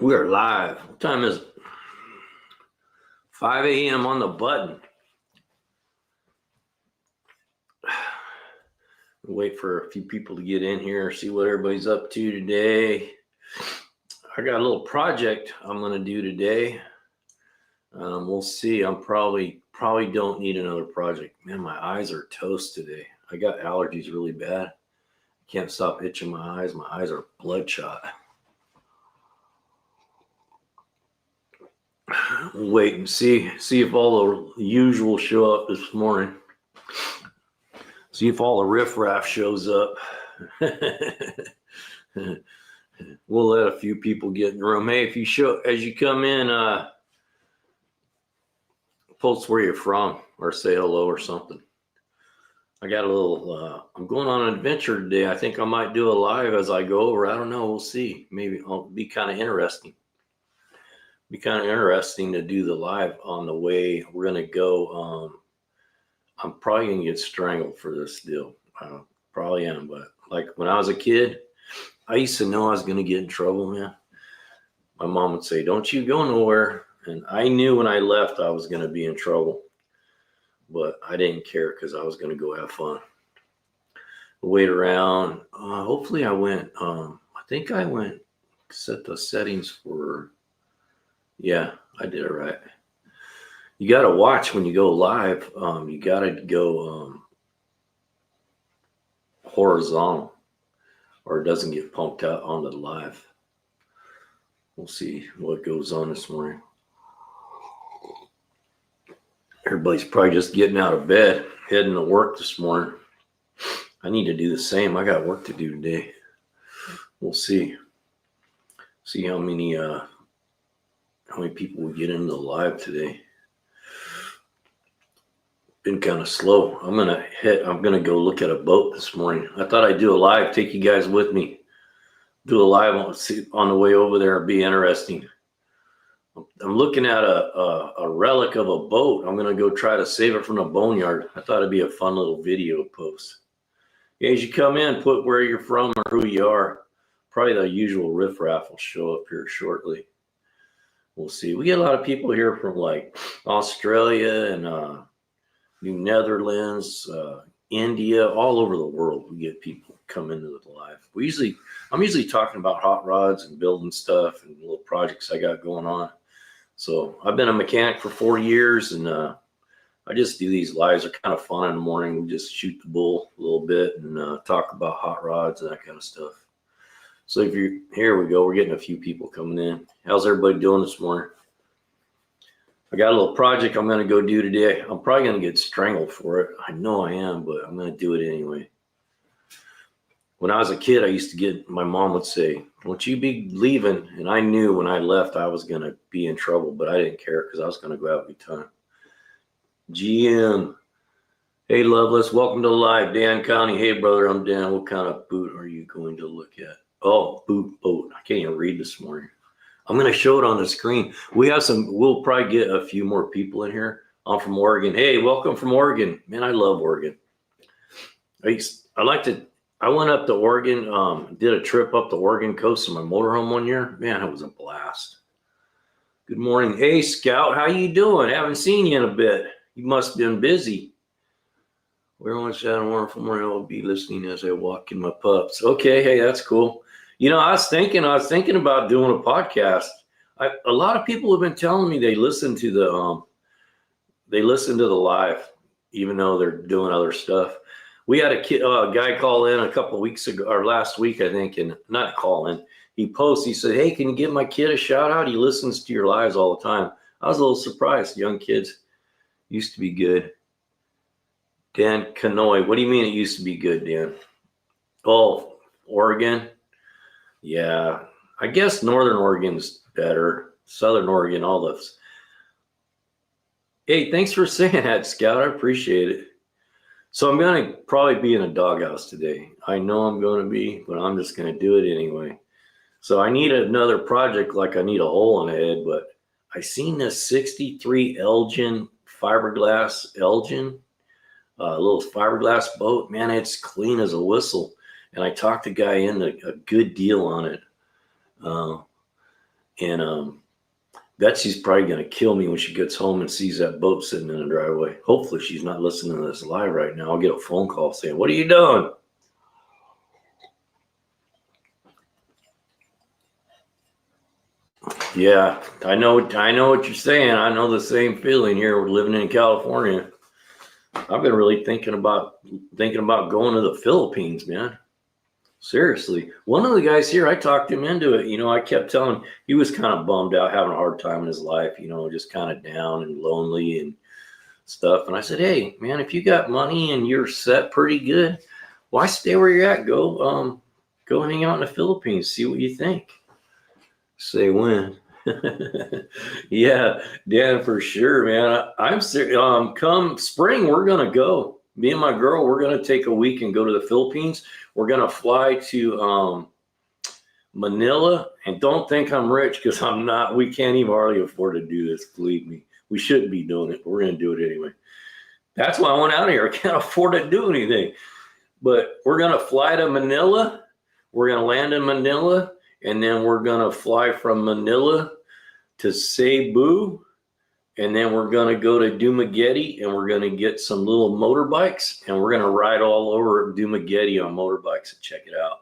We are live. What time is it? 5 a.m. on the button. Wait for a few people to get in here, see what everybody's up to today. I got a little project I'm going to do today. We'll see. I'm probably don't need another project. Man, my eyes are toast today. I got allergies really bad. I can't stop itching my eyes. My eyes are bloodshot. We'll wait and see if all the usual show up this morning. See if all the riffraff shows up. We'll let a few people get in the room. Hey, if you as you come in, post where you're from or say hello or something. I got a little, I'm going on an adventure today. I think I might do a live as I go over. I don't know. We'll see. Maybe it'll be kind of interesting. Be kind of interesting to do the live on the way we're going to go. I'm probably going to get strangled for this deal. I probably am. But like when I was a kid, I used to know I was going to get in trouble, man. My mom would say, don't you go nowhere. And I knew when I left, I was going to be in trouble. But I didn't care because I was going to go have fun. Wait around. Hopefully I went, I think I went set the settings for, yeah, I did it right. You got to watch when you go live. You got to go horizontal or it doesn't get pumped out onto the live. We'll see what goes on this morning. Everybody's probably just getting out of bed, heading to work this morning. I need to do the same. I got work to do today. We'll see. See how many people will get into the live today. Been kind of slow. I'm gonna go look at a boat this morning. I thought I'd do a live, take you guys with me. Do a live on the way over there. It'd be interesting. I'm looking at a relic of a boat. I'm gonna go try to save it from the boneyard. I thought it'd be a fun little video post. Yeah, as you come in, put where you're from or who you are. Probably the usual riffraff will show up here shortly. We'll see. We get a lot of people here from like Australia and New Netherlands, India, all over the world. We get people come into the live. I'm usually talking about hot rods and building stuff and little projects I got going on. So I've been a mechanic for 4 years, and I just do these lives. They're kind of fun in the morning. We just shoot the bull a little bit and talk about hot rods and that kind of stuff. So here we go. We're getting a few people coming in. How's everybody doing this morning? I got a little project I'm going to go do today. I'm probably going to get strangled for it. I know I am, but I'm going to do it anyway. When I was a kid, my mom would say, don't you be leaving. And I knew when I left, I was going to be in trouble, but I didn't care because I was going to go out every time. GM. Hey, Loveless. Welcome to the live. Dan County. Hey, brother, I'm Dan. What kind of boot are you going to look at? Oh, boat. I can't even read this morning. I'm going to show it on the screen. We'll probably get a few more people in here. I'm from Oregon. Hey, welcome from Oregon. Man, I love Oregon. I went up to Oregon, did a trip up the Oregon coast in my motorhome one year. Man, it was a blast. Good morning. Hey, Scout, how you doing? Haven't seen you in a bit. You must have been busy. We're on Saturday morning from where I'll be listening as I walk in my pups. Okay, hey, that's cool. You know, I was thinking about doing a podcast. A lot of people have been telling me they listen to the live, even though they're doing other stuff. We had a guy call in a couple of weeks ago, or last week, I think, and not call in. He said, hey, can you give my kid a shout out? He listens to your lives all the time. I was a little surprised. Young kids used to be good. Dan Canoy, what do you mean it used to be good, Dan? Oh, Oregon. Yeah, I guess Northern Oregon's better. Southern Oregon, all those. Hey, thanks for saying that, Scout. I appreciate it. So I'm going to probably be in a doghouse today. I know I'm going to be, but I'm just going to do it anyway. So I need another project like I need a hole in the head, but I seen this 63 Elgin fiberglass Elgin, little fiberglass boat. Man, it's clean as a whistle. And I talked the guy into a good deal on it. And Betsy's probably going to kill me when she gets home and sees that boat sitting in the driveway. Hopefully she's not listening to this live right now. I'll get a phone call saying, "What are you doing?" Yeah, I know what you're saying. I know the same feeling here. We're living in California. I've been really thinking about going to the Philippines, man. Seriously. One of the guys here, I talked him into it. I kept telling him he was kind of bummed out, having a hard time in his life, just kind of down and lonely and stuff. And I said, "Hey, man, if you got money and you're set pretty good, why stay where you're at? Go hang out in the Philippines, see what you think." Say when. Yeah, Dan, for sure, man. I'm serious. Come spring, we're gonna go. Me and my girl, we're gonna take a week and go to the Philippines. We're gonna fly to Manila, and don't think I'm rich, because I'm not. We can't even hardly afford to do this. Believe me, we shouldn't be doing it, but we're gonna do it anyway. That's why I went out here. I can't afford to do anything, but we're gonna fly to Manila. We're gonna land in Manila. And then we're going to fly from Manila to Cebu. And then we're going to go to Dumaguete, and we're going to get some little motorbikes, and we're going to ride all over Dumaguete on motorbikes and check it out.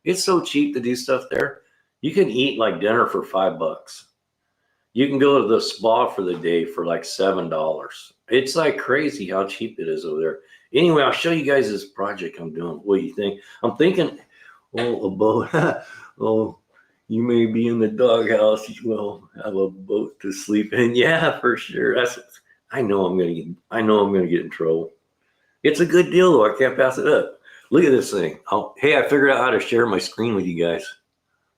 It's so cheap to do stuff there. You can eat like dinner for $5. You can go to the spa for the day for like $7. It's like crazy how cheap it is over there. Anyway, I'll show you guys this project I'm doing. What do you think? I'm thinking, a boat. Oh, you may be in the doghouse. We'll have a boat to sleep in. Yeah, for sure. I know I'm gonna get in trouble. It's a good deal though. I can't pass it up. Look at this thing. Hey, I figured out how to share my screen with you guys.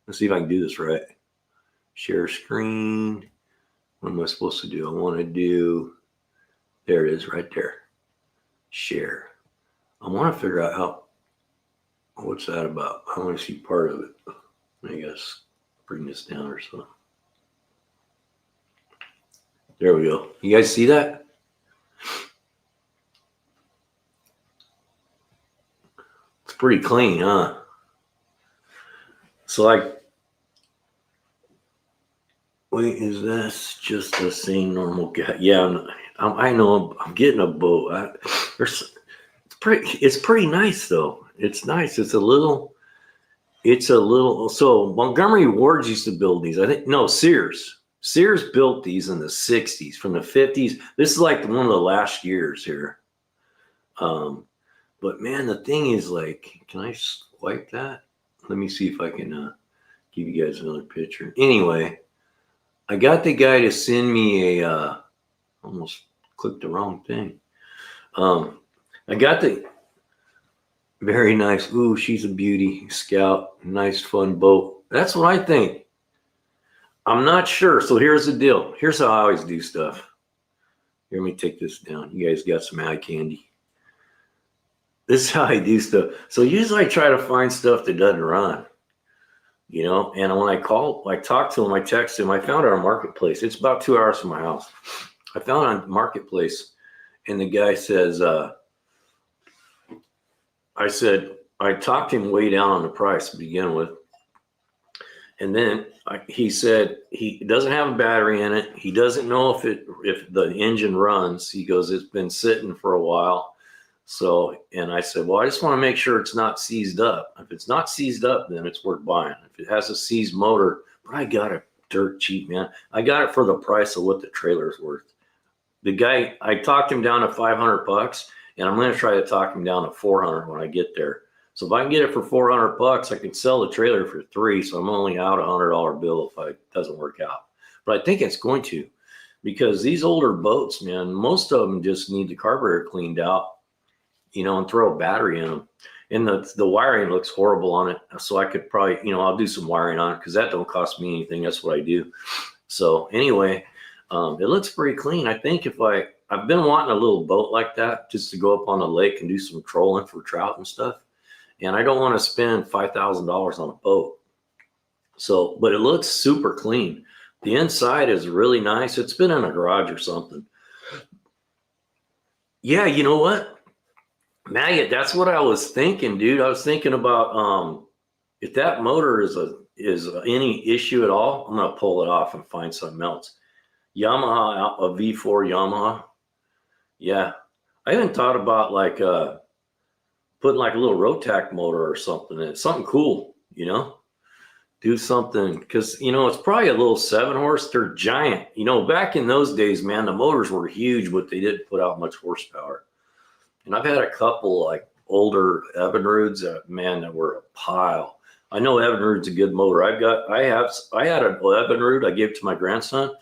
Let's see if I can do this right. Share screen. What am I supposed to do? I want to do. There it is, right there. Share. I want to figure out what's that about. I want to see part of it. I guess bring this down or something. There we go. You guys see that? It's pretty clean, huh? So wait, is this just the same normal guy? Yeah, I know. I'm getting a boat. It's pretty nice though. It's nice. It's a little. So Montgomery Ward's used to build these. I think, no, Sears. Sears built these in the 60s, from the 50s. This is like one of the last years here. But man, the thing is, like, can I swipe that? Let me see if I can give you guys another picture. Anyway, I got the guy to send me almost clicked the wrong thing. I got the, very nice. Ooh, she's a beauty. Scout. Nice, fun boat. That's what I think. I'm not sure. So here's the deal. Here's how I always do stuff. Here, let me take this down. You guys got some eye candy. This is how I do stuff. So usually I try to find stuff that doesn't run. And when I talk to him, I text him. I found it on Marketplace. It's about 2 hours from my house. I found it on Marketplace, and the guy says, I talked him way down on the price to begin with. And then he said he doesn't have a battery in it. He doesn't know if the engine runs. He goes, it's been sitting for a while. So, and I said, well, I just want to make sure it's not seized up. If it's not seized up, then it's worth buying. If it has a seized motor, but I got it dirt cheap, man. I got it for the price of what the trailer is worth. The guy, I talked him down to $500. And I'm going to try to talk him down to 400 when I get there. So if I can get it for $400, I can sell the trailer for $300. So I'm only out $100 bill if it doesn't work out. But I think it's going to, because these older boats, man, most of them just need the carburetor cleaned out, and throw a battery in them. And the wiring looks horrible on it. So I could probably, I'll do some wiring on it, because that don't cost me anything. That's what I do. So anyway, it looks pretty clean. I think I've been wanting a little boat like that, just to go up on the lake and do some trolling for trout and stuff. And I don't want to spend $5,000 on a boat. So, but it looks super clean. The inside is really nice. It's been in a garage or something. Yeah, you know what? Maggot, that's what I was thinking, dude. I was thinking about If that motor is any issue at all, I'm gonna pull it off and find something else. Yamaha, a V4 Yamaha. Yeah, I even thought about like putting like a little Rotac motor or something in it, something cool, you know. Do something, because you know it's probably a little 7-horse. They're giant, you know. Back in those days, man, the motors were huge, but they didn't put out much horsepower. And I've had a couple like older Evinrudes that, man, that were a pile. I know Evinrude's a good motor. I had an Evinrude I gave it to my grandson.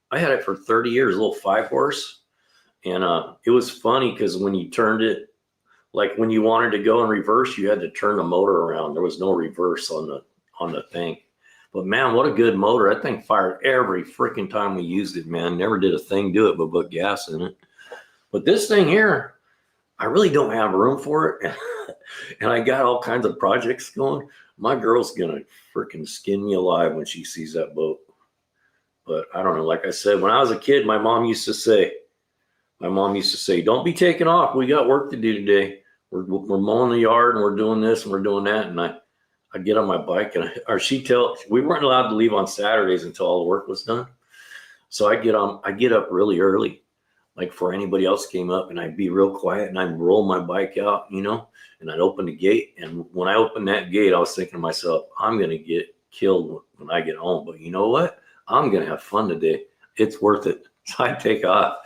I had it for 30 years, a little 5-horse, and it was funny because when you turned it, like when you wanted to go in reverse, you had to turn the motor around. There was no reverse on the thing. But man, what a good motor. That thing fired every freaking time we used it, man. Never did a thing to it but put gas in it. But this thing here, I really don't have room for it. And I got all kinds of projects going. My girl's gonna freaking skin me alive when she sees that boat. But I don't know, like I said, when I was a kid, my mom used to say, don't be taking off. We got work to do today. We're mowing the yard and we're doing this and we're doing that. And I get on my bike and we weren't allowed to leave on Saturdays until all the work was done. So I get up really early, like before anybody else came up, and I'd be real quiet and I'd roll my bike out, you know, and I'd open the gate. And when I opened that gate, I was thinking to myself, I'm going to get killed when I get home. But you know what? I'm going to have fun today. It's worth it. So I take off.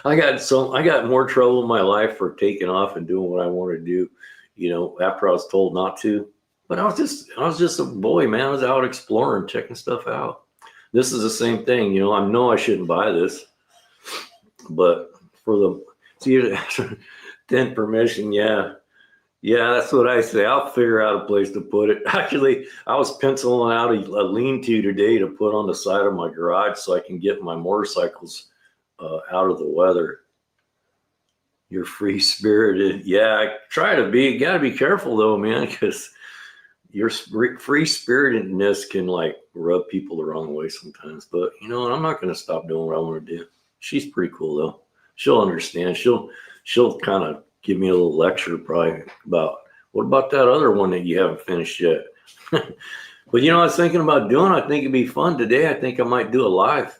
I got more trouble in my life for taking off and doing what I want to do, you know, after I was told not to. But I was just a boy, man. I was out exploring, checking stuff out. This is the same thing, you know. I know I shouldn't buy this, but for the then permission, yeah, that's what I say. I'll figure out a place to put it. Actually, I was penciling out a lean-to today to put on the side of my garage so I can get my motorcycles out of the weather. You're free-spirited, yeah. I try to be. You got to be careful though, man, because your free-spiritedness can like rub people the wrong way sometimes. But you know, I'm not going to stop doing what I want to do. She's pretty cool though. She'll understand. She'll kind of give me a little lecture probably about, what about that other one that you haven't finished yet? But you know, I was thinking about doing, I think it'd be fun today. I think I might do a live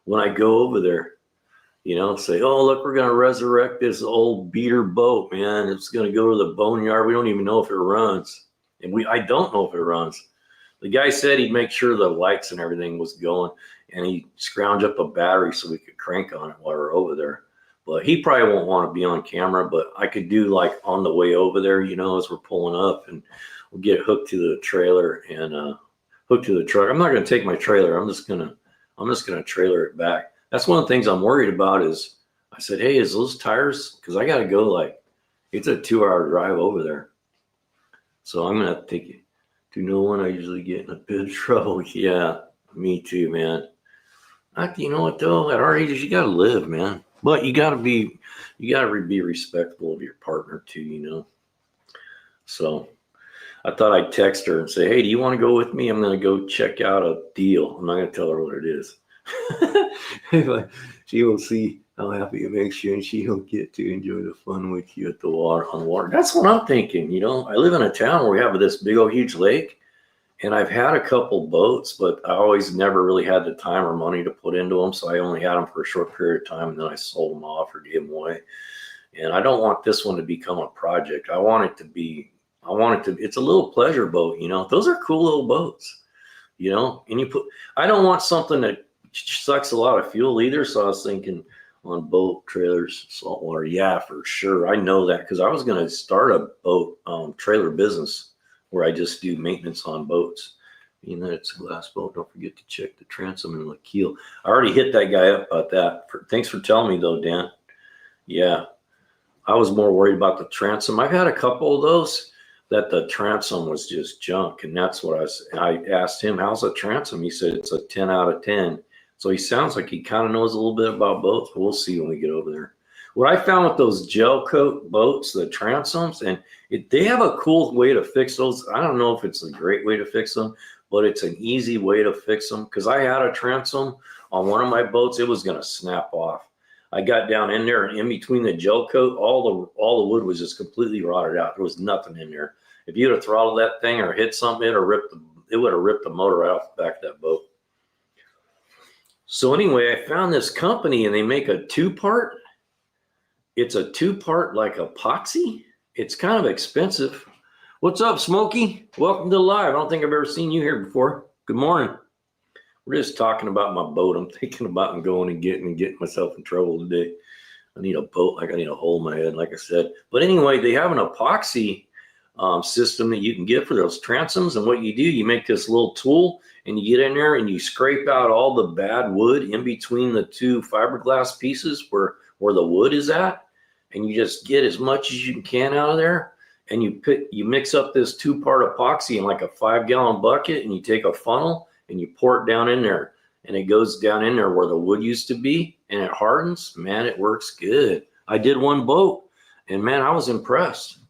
when I go over there, you know, say, oh, look, we're going to resurrect this old beater boat, man. It's going to go to the boneyard. We don't even know if it runs. And I don't know if it runs. The guy said he'd make sure the lights and everything was going, and he'd scrounge up a battery so we could crank on it while we're over there. But he probably won't want to be on camera, but I could do like on the way over there, you know, as we're pulling up, and we'll get hooked to the trailer and hooked to the truck. I'm not going to take my trailer. I'm just going to trailer it back. That's one of the things I'm worried about is I said, hey, is those tires? Because I got to go it's a 2-hour drive over there. So I'm going to have to take it to no one. I usually get in a bit of trouble. Yeah, me too, man. You know what though? At our ages, you got to live, man. But you got to be respectful of your partner too, you know. So I thought I'd text her and say, hey, do you want to go with me? I'm going to go check out a deal. I'm not going to tell her what it is. She will see how happy it makes you, and she'll get to enjoy the fun with you on the water. That's what I'm thinking. You know, I live in a town where we have this big old huge lake, and I've had a couple boats, but I always never really had the time or money to put into them. So I only had them for a short period of time, and then I sold them off or gave them away. And I don't want this one to become a project. It's a little pleasure boat, you know. Those are cool little boats, you know. And I don't want something that sucks a lot of fuel either. So I was thinking on boat trailers, saltwater. Yeah, for sure. I know that because I was going to start a boat trailer business where I just do maintenance on boats. You know, it's a glass boat. Don't forget to check the transom and the keel. I already hit that guy up about that. Thanks for telling me though, Dan. Yeah, I was more worried about the transom. I've had a couple of those that the transom was just junk. And that's what I asked him, how's the transom? He said it's a 10 out of 10. So he sounds like he kind of knows a little bit about boats, but we'll see when we get over there. What I found with those gel coat boats, the transoms, and they have a cool way to fix those. I don't know if it's a great way to fix them, but it's an easy way to fix them. Because I had a transom on one of my boats, it was going to snap off. I got down in there, and in between the gel coat, all the wood was just completely rotted out. There was nothing in there. If you'd have throttled that thing or hit something, it would have ripped the motor out the back of that boat. So anyway, I found this company and they make a two-part. It's a two-part like epoxy. It's kind of expensive. What's up, Smokey? Welcome to live. I don't think I've ever seen you here before. Good morning. We're just talking about my boat. I'm thinking about going and getting myself in trouble today. I need a boat. Like I need a hole in my head, like I said. But anyway, they have an epoxy system that you can get for those transoms. And what you do, you make this little tool and you get in there and you scrape out all the bad wood in between the two fiberglass pieces where the wood is at. And you just get as much as you can out of there. And you mix up this two-part epoxy in like a 5-gallon bucket, and you take a funnel and you pour it down in there, and it goes down in there where the wood used to be, and it hardens. Man, it works good. I did one boat, and man, I was impressed.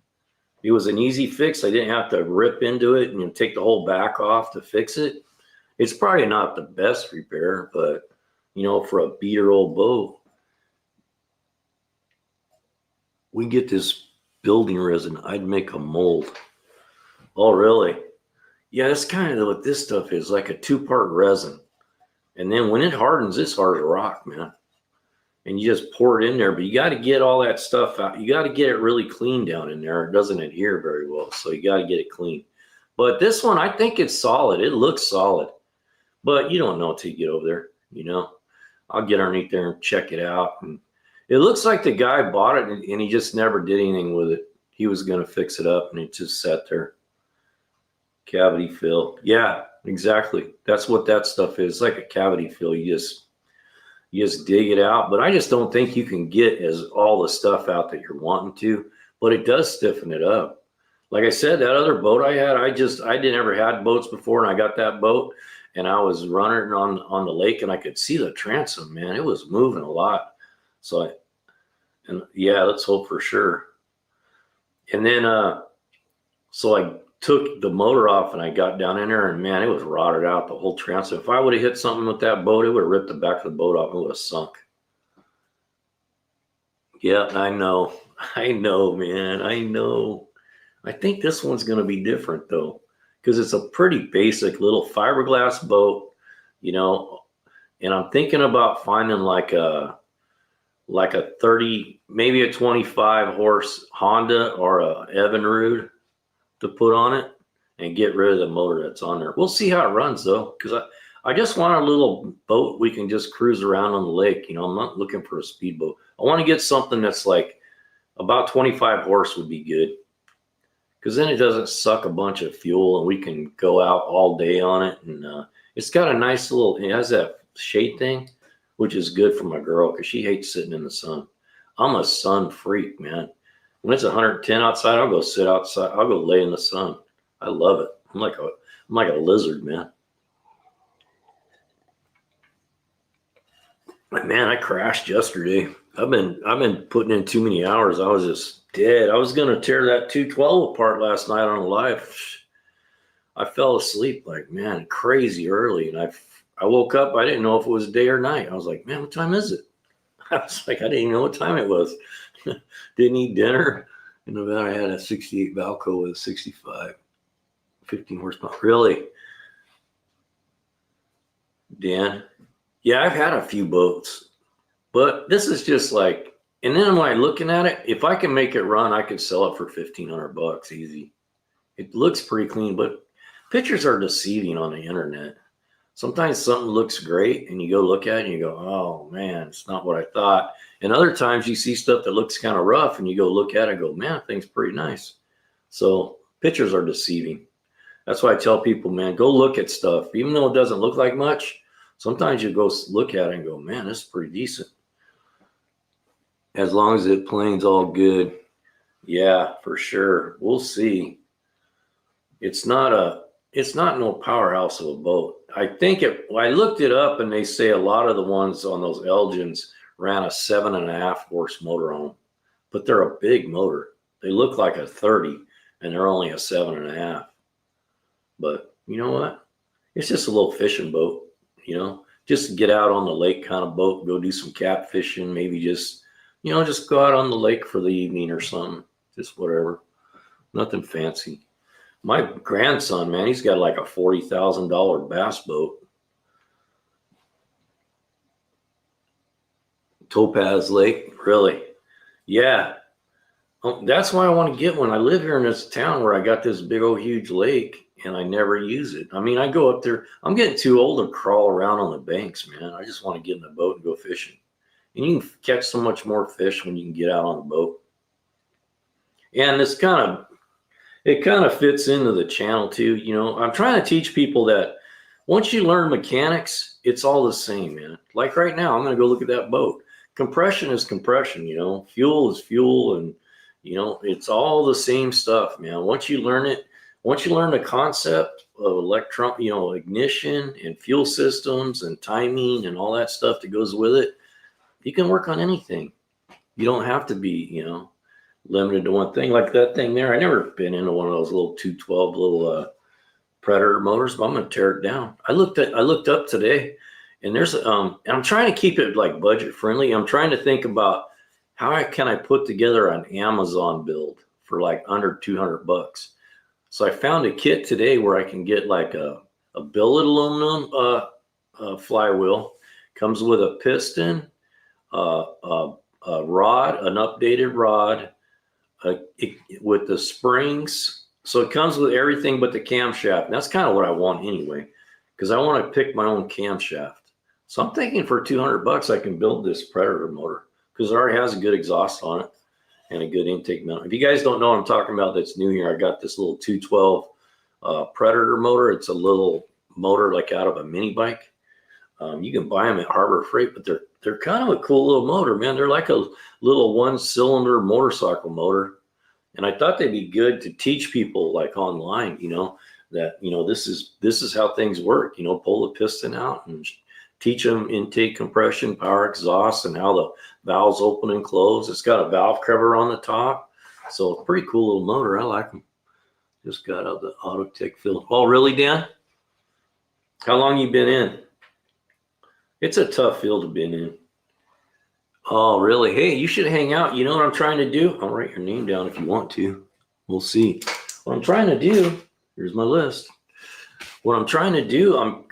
It was an easy fix. I didn't have to rip into it and take the whole back off to fix it. It's probably not the best repair, but for a beater old boat, we get this building resin. I'd make a mold. Oh, really? Yeah, that's kind of what this stuff is, like a two-part resin. And then when it hardens, it's hard as rock, man. And you just pour it in there, but you got to get all that stuff out. You got to get it really clean down in there. It doesn't adhere very well, so you got to get it clean. But this one, I think it's solid. It looks solid, but you don't know until you get over there, I'll get underneath there and check it out. And it looks like the guy bought it and he just never did anything with it. He was going to fix it up and it just sat there. Cavity fill. Yeah, exactly. That's what that stuff is. It's like a cavity fill. You just dig it out. But I just don't think you can get all the stuff out that you're wanting to. But it does stiffen it up. Like I said, that other boat I had, I didn't ever had boats before, and I got that boat and I was running on the lake and I could see the transom, man. It was moving a lot. So let's hope for sure. And then, so I took the motor off and I got down in there and man, it was rotted out, the whole transom. If I would have hit something with that boat, it would have ripped the back of the boat off and it would have sunk. Yeah, I know, man. I know. I think this one's going to be different though, because it's a pretty basic little fiberglass boat, and I'm thinking about finding like a 30, maybe a 25 horse Honda or a Evinrude to put on it and get rid of the motor that's on there. We'll see how it runs though, because I just want a little boat we can just cruise around on the lake. I'm not looking for a speedboat. I want to get something that's like about 25 horse would be good, because then it doesn't suck a bunch of fuel and we can go out all day on it. And it's got a nice it has that shade thing, which is good for my girl because she hates sitting in the sun. I'm a sun freak, man. When it's 110 outside, I'll go sit outside. I'll go lay in the sun. I love it. I'm like a lizard, man. Man, I crashed yesterday. I've been putting in too many hours. I was just dead. I was gonna tear that 212 apart last night on a live. I fell asleep like, man, crazy early, and I woke up. I didn't know if it was day or night. I was like, man, what time is it? I was like, I didn't even know what time it was. Didn't eat dinner. And then I had a 68 Valco with a 65, 15 horsepower. Really? Dan? Yeah, I've had a few boats, but this is just like, and then when I'm looking at it, if I can make it run, I could sell it for $1,500 easy. It looks pretty clean, but pictures are deceiving on the internet. Sometimes something looks great and you go look at it and you go, oh man, it's not what I thought. And other times you see stuff that looks kind of rough and you go look at it and go, man, that thing's pretty nice. So pictures are deceiving. That's why I tell people, man, go look at stuff. Even though it doesn't look like much, sometimes you go look at it and go, man, this is pretty decent. As long as it plane's all good. Yeah, for sure. We'll see. It's not no powerhouse of a boat. I looked it up and they say a lot of the ones on those Elgins ran a 7.5 horse motor on them, but they're a big motor. They look like a 30 and they're only a 7.5. But you know what? It's just a little fishing boat, just get out on the lake kind of boat, go do some catfishing, maybe just go out on the lake for the evening or something, just whatever. Nothing fancy. My grandson, man, he's got like a $40,000 bass boat. Topaz Lake, really? Yeah. That's why I want to get one. I live here in this town where I got this big old huge lake and I never use it. I mean, I go up there. I'm getting too old to crawl around on the banks, man. I just want to get in the boat and go fishing. And you can catch so much more fish when you can get out on the boat. And it kind of fits into the channel too. You know, I'm trying to teach people that once you learn mechanics, it's all the same, man. Like right now, I'm going to go look at that boat. Compression is compression, you know, fuel is fuel, and you know, it's all the same stuff, man. Once you learn it, once you learn the concept of ignition and fuel systems and timing and all that stuff that goes with it, you can work on anything. You don't have to be, you know, limited to one thing. Like that thing there, I never been into one of those little 212 little Predator motors, but I'm gonna tear it down. I looked up today, and there's I'm trying to keep it like budget friendly. I'm trying to think about how can I put together an Amazon build for like under $200. So I found a kit today where I can get like a billet aluminum flywheel, comes with a piston, a rod, an updated rod, with the springs. So it comes with everything but the camshaft. And that's kind of what I want anyway, because I want to pick my own camshaft. So I'm thinking for $200 I can build this Predator motor, because it already has a good exhaust on it and a good intake mount. If you guys don't know what I'm talking about that's new here, I got this little 212 Predator motor. It's a little motor like out of a mini bike. You can buy them at Harbor Freight, but they're kind of a cool little motor, man. They're like a little one-cylinder motorcycle motor. And I thought they'd be good to teach people like online, you know, that, you know, this is how things work, you know, pull the piston out and teach them intake, compression, power, exhaust, and how the valves open and close. It's got a valve cover on the top. So it's a pretty cool little motor. I like them. Just got out the auto tech field. Oh, really, Dan? How long you been in? It's a tough field to be in. Oh, really? Hey, you should hang out. You know what I'm trying to do? I'll write your name down if you want to. We'll see. What I'm trying to do, here's my list. What I'm trying to do, I'm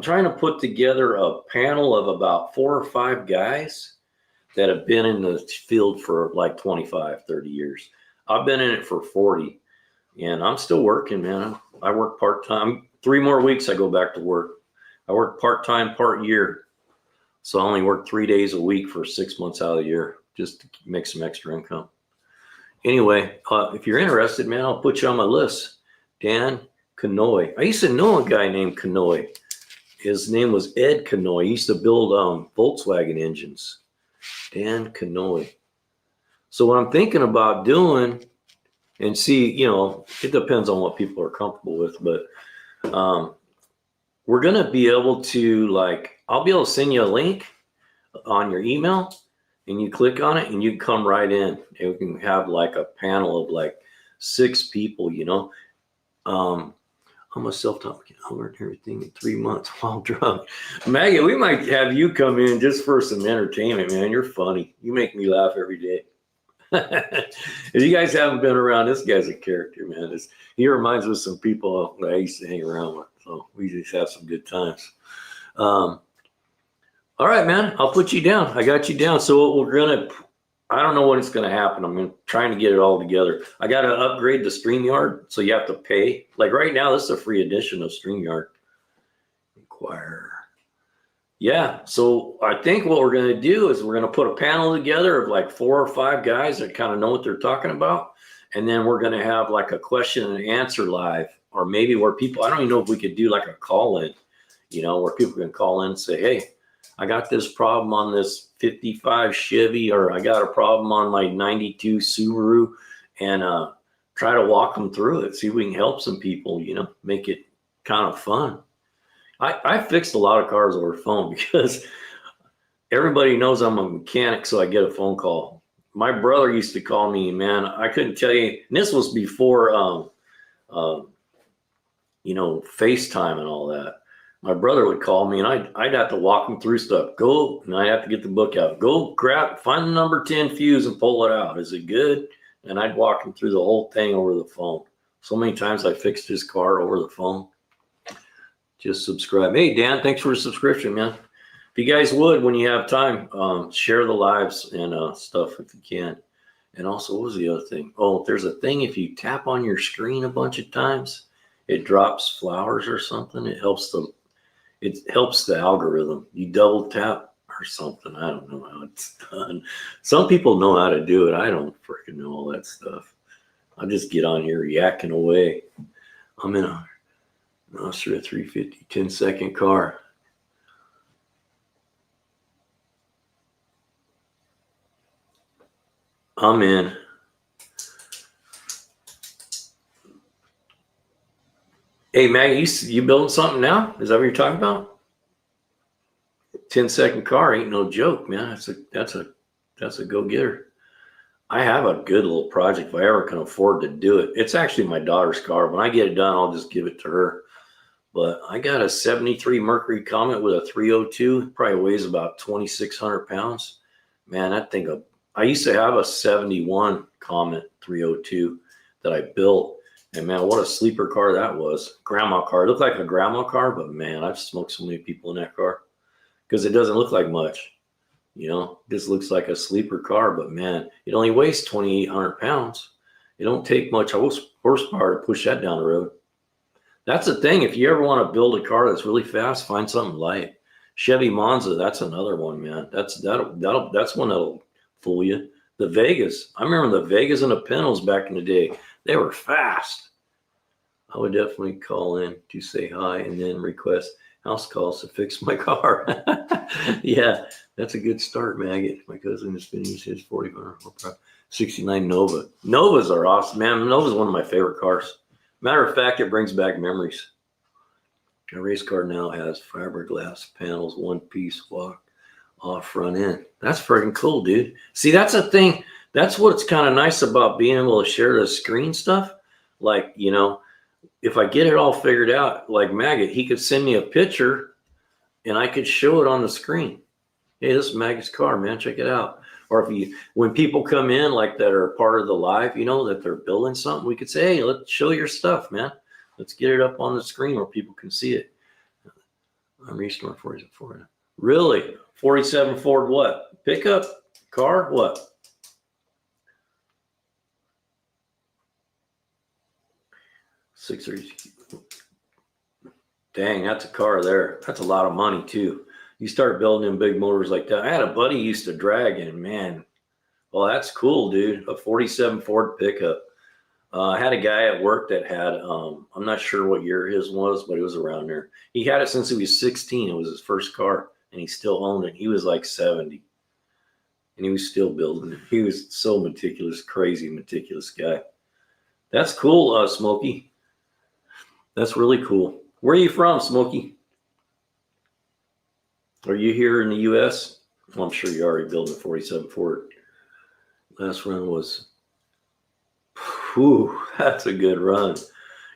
trying to put together a panel of about 4 or 5 guys that have been in the field for like 25, 30 years. I've been in it for 40, and I'm still working, man. I work part-time. 3 more weeks I go back to work. I work part-time, part-year. So I only work 3 days a week for 6 months out of the year, just to make some extra income. Anyway, if you're interested, man, I'll put you on my list. Dan Canoy. I used to know a guy named Canoy. His name was Ed Canoy. He used to build Volkswagen engines. Dan Canoy. So what I'm thinking about doing, and see, you know, it depends on what people are comfortable with, but we're going to be able to, like, I'll be able to send you a link on your email, and you click on it and you come right in, and we can have like a panel of like 6 people, you know. I'm a self-taught. I learned everything in 3 months while drunk. Maggie, we might have you come in just for some entertainment, man. You're funny. You make me laugh every day. If you guys haven't been around, this guy's a character, man. He reminds me of some people that I used to hang around with. So we just have some good times. All right, man, I'll put you down. I got you down. So I don't know when it's going to happen. I'm trying to get it all together. I got to upgrade the StreamYard, so you have to pay. Like right now, this is a free edition of StreamYard. Inquire. Yeah, so I think what we're going to do is we're going to put a panel together of like 4 or 5 guys that kind of know what they're talking about. And then we're going to have like a question and answer live, or maybe where people, I don't even know if we could do like a call in, you know, where people can call in and say, hey, I got this problem on this 55 Chevy, or I got a problem on my 92 Subaru, and try to walk them through it. See if we can help some people, you know, make it kind of fun. I fixed a lot of cars over phone because everybody knows I'm a mechanic, so I get a phone call. My brother used to call me, man, I couldn't tell you, and this was before, you know, FaceTime and all that. My brother would call me, and I'd have to walk him through stuff. Go, and I'd have to get the book out. Go find the number 10 fuse and pull it out. Is it good? And I'd walk him through the whole thing over the phone. So many times I fixed his car over the phone. Just subscribe. Hey, Dan, thanks for the subscription, man. If you guys would, when you have time, share the lives and stuff if you can. And also, what was the other thing? Oh, there's a thing if you tap on your screen a bunch of times, it drops flowers or something. It helps the algorithm. You double tap or something. I don't know how it's done. Some people know how to do it. I don't freaking know all that stuff. I'll just get on here yakking away. I'm in a Nostra 350 10-second car. I'm in. Hey, Maggie, you building something now? Is that what you're talking about? 10-second car ain't no joke, man. That's a go-getter. I have a good little project if I ever can afford to do it. It's actually my daughter's car. When I get it done, I'll just give it to her. But I got a 73 Mercury Comet with a 302. It probably weighs about 2,600 pounds. Man, that thing, I used to have a 71 Comet 302 that I built. And man, what a sleeper car that was. Grandma car. It looked like a grandma car, but man, I've smoked so many people in that car because it doesn't look like much. You know, this looks like a sleeper car, but man, it only weighs 2,800 pounds. It don't take much horsepower to push that down the road. That's the thing. If you ever want to build a car that's really fast, find something light. Chevy Monza, that's another one, man. That's one that'll fool you. The Vegas. I remember the Vegas and the Pintos back in the day. They were fast. I would definitely call in to say hi and then request house calls to fix my car. Yeah, that's a good start, Maggot. My cousin is finishing his 69 Nova. Novas are awesome, man. Nova's one of my favorite cars. Matter of fact, it brings back memories. A race car now has fiberglass panels, one-piece walk off front end. That's freaking cool, dude. See, that's a thing. That's what's kind of nice about being able to share the screen stuff. Like, you know, if I get it all figured out, like Maggot, he could send me a picture and I could show it on the screen. Hey, this is Maggot's car, man. Check it out. Or when people come in like that are part of the live, you know, that they're building something, we could say, hey, let's show your stuff, man. Let's get it up on the screen where people can see it. I'm restoring 47 Ford. Really? 47 Ford what? Pickup? Car? What? Dang, that's a car there. That's a lot of money too. You start building in big motors like that. I had a buddy used to drag in, man. Well, that's cool, dude. A 47 Ford pickup. I had a guy at work that had, I'm not sure what year his was, but it was around there. He had it since he was 16. It was his first car, and he still owned it. He was like 70, and he was still building it. He was so meticulous, crazy meticulous guy. That's cool, Smokey. That's really cool. Where are you from, Smokey? Are you here in the U.S.? Well, I'm sure you're already building a 47 Ford. Last run was, whew, that's a good run.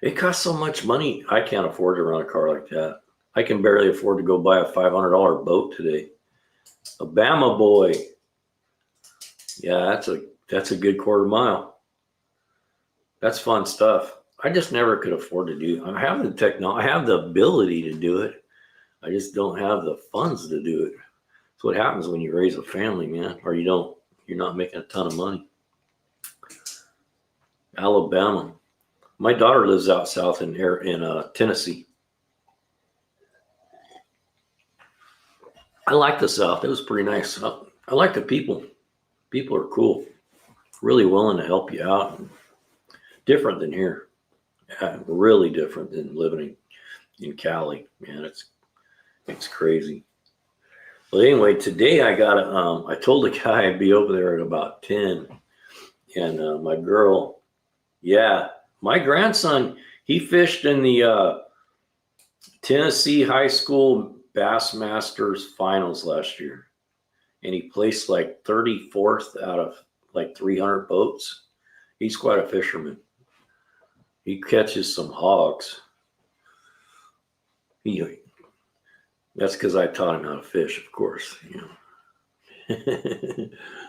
It costs so much money. I can't afford to run a car like that. I can barely afford to go buy a $500 boat today. A Bama boy. Yeah, that's a good quarter mile. That's fun stuff. I just never could afford to do. I have the technology. I have the ability to do it. I just don't have the funds to do it. That's what happens when you raise a family, man, or you're not making a ton of money. Alabama. My daughter lives out south in Tennessee. I like the South. It was pretty nice. I like the people. People are cool. Really willing to help you out. Different than here. Really different than living in Cali. Man, it's crazy. Well, anyway, today I told the guy I'd be over there at about 10. And my girl, yeah, my grandson, he fished in the Tennessee High School Bassmasters finals last year. And he placed like 34th out of like 300 boats. He's quite a fisherman. He catches some hogs. That's because I taught him how to fish, of course. You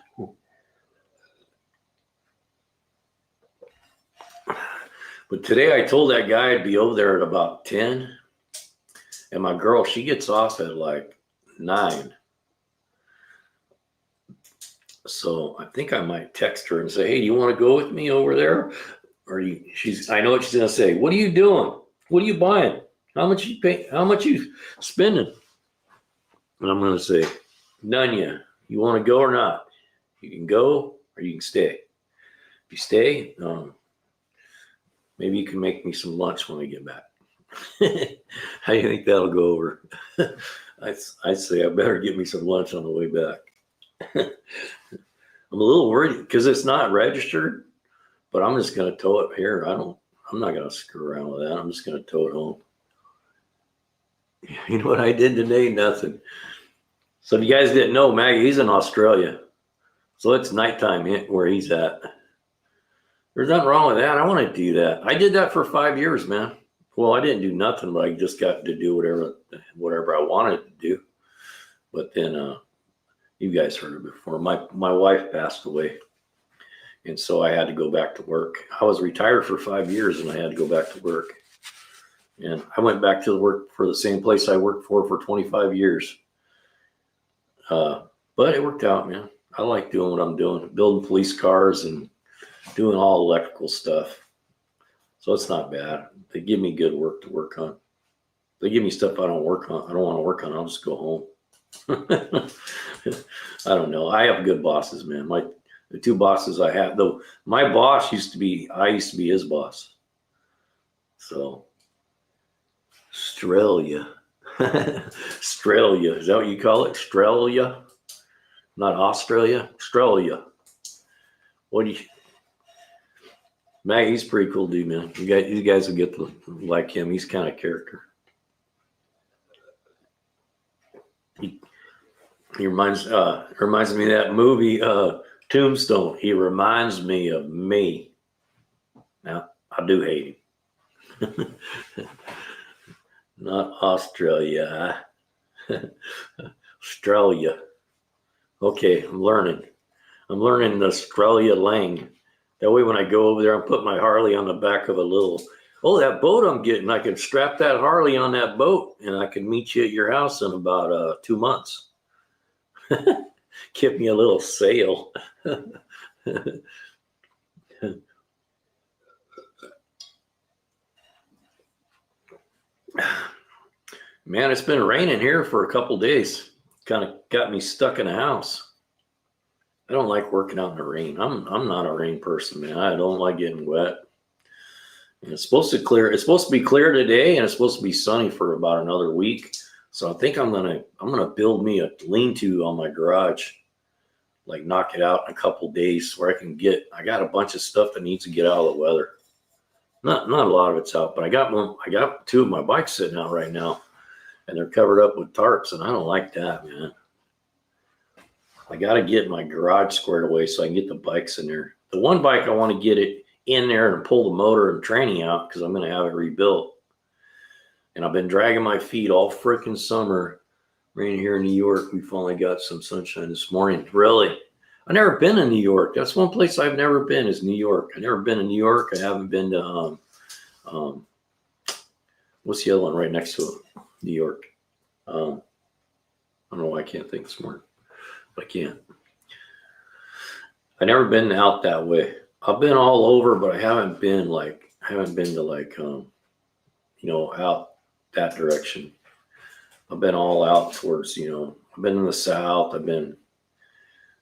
know. But today I told that guy I'd be over there at about 10. And my girl, she gets off at like 9. So I think I might text her and say, hey, do you want to go with me over there? Or I know what she's going to say. What are you doing? What are you buying? How much you pay? How much you spending? And I'm going to say, none yet. You want to go or not? You can go or you can stay. If you stay, maybe you can make me some lunch when I get back. How do you think that'll go over? I'd say I better get me some lunch on the way back. I'm a little worried because it's not registered, but I'm just going to tow it here. I'm not going to screw around with that. I'm just going to tow it home. You know what I did today? Nothing. So if you guys didn't know, Maggie, he's in Australia. So it's nighttime where he's at. There's nothing wrong with that. I want to do that. I did that for 5 years, man. Well, I didn't do nothing, but I just got to do whatever I wanted to do. But then you guys heard it before. My wife passed away. And so I had to go back to work. I was retired for 5 years and I had to go back to work. And I went back to work for the same place I worked for 25 years. But it worked out, man. I like doing what I'm doing, building police cars and doing all electrical stuff. So it's not bad. They give me good work to work on. They give me stuff I don't want to work on. I'll just go home. I don't know. I have good bosses, man. The 2 bosses I have, though, my boss I used to be his boss. So, Australia. Australia. Is that what you call it? Australia? Not Australia? Australia. What do you... Maggie's pretty cool dude, man. You guys will get to like him. He's kind of character. He reminds me of that movie, Tombstone. He reminds me of me. Now, I do hate him. Not Australia. Australia. Okay, I'm learning the Australia lang. That way when I go over there, I'm putting my Harley on the back of that boat I'm getting. I can strap that Harley on that boat and I can meet you at your house in about 2 months. Give me a little sail. Man, it's been raining here for a couple days. Kind of got me stuck in the house. I don't like working out in the rain. I'm not a rain person, man. I don't like getting wet. And it's supposed to clear. It's supposed to be clear today, and it's supposed to be sunny for about another week. So I think I'm gonna build me a lean-to on my garage, like knock it out in a couple days, where I got a bunch of stuff that needs to get out of the weather. Not a lot of it's out, but I got 2 of my bikes sitting out right now, and they're covered up with tarps, and I don't like that, man. I got to get my garage squared away so I can get the bikes in there. The one bike, I want to get it in there and pull the motor and training out because I'm going to have it rebuilt. And I've been dragging my feet all freaking summer. Rain here in New York. We finally got some sunshine this morning. Really? I've never been in New York. That's one place I've never been is New York. I've never been to New York. I haven't been to, what's the other one right next to it? New York. I don't know why I can't think this morning. I can't. I've never been out that way. I've been all over, but I haven't been to out that direction. I've been all out towards, I've been in the South. I've been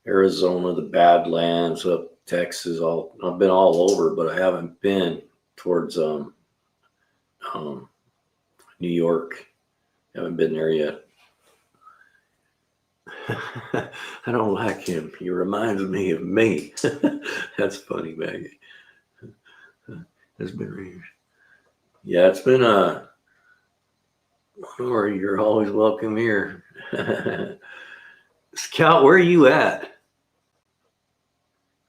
Arizona, the Badlands, up Texas. I've been all over, but I haven't been towards New York. Haven't been there yet. I don't like him. He reminds me of me. That's funny, Maggie. It's been raining. Yeah, it's been you're always welcome here. Scout, where are you at?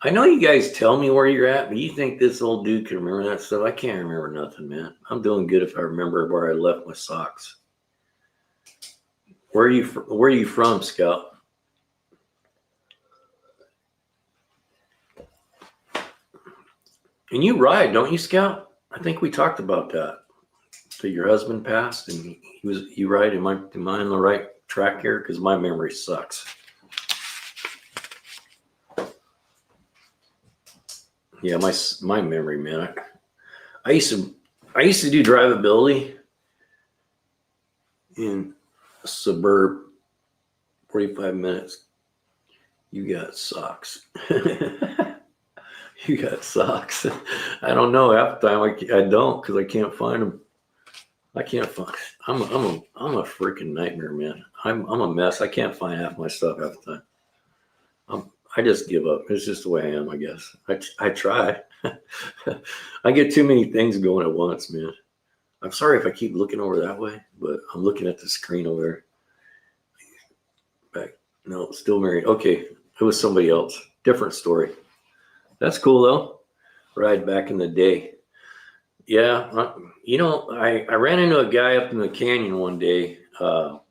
I know you guys tell me where you're at, but you think this old dude can remember that stuff? I can't remember nothing, man. I'm doing good if I remember where I left my socks. Where are you from, Scout? And you ride, don't you, Scout? I think we talked about that your husband passed, and you right? Am I on the right track here? Because my memory sucks. Yeah, my memory, man. I used to do drivability in a suburb, 45 minutes. You got socks. You got socks. I don't know. Half the time I don't, because I can't find them. I can't find. I'm a freaking nightmare, man. I'm a mess. I can't find half my stuff half the time. I just give up. It's just the way I am, I guess. I try. I get too many things going at once, man. I'm sorry if I keep looking over that way, but I'm looking at the screen over there. Back. No, still married. Okay, it was somebody else. Different story. That's cool though. Ride back in the day. Yeah, I ran into a guy up in the canyon one day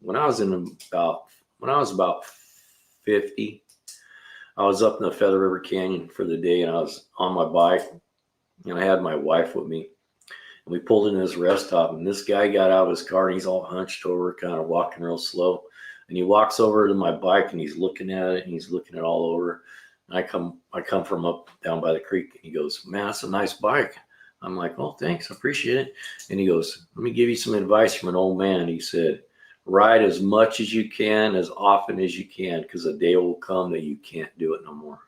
when I was about 50. I was up in the Feather River Canyon for the day, and I was on my bike, and I had my wife with me. And we pulled into this rest stop, and this guy got out of his car, and he's all hunched over, kind of walking real slow. And he walks over to my bike, and he's looking at it, and he's looking it all over. And I come from up down by the creek, and he goes, "Man, that's a nice bike." I'm like, "Oh, thanks, I appreciate it." And he goes, "Let me give you some advice from an old man." He said, "Ride as much as you can, as often as you can, because a day will come that you can't do it no more."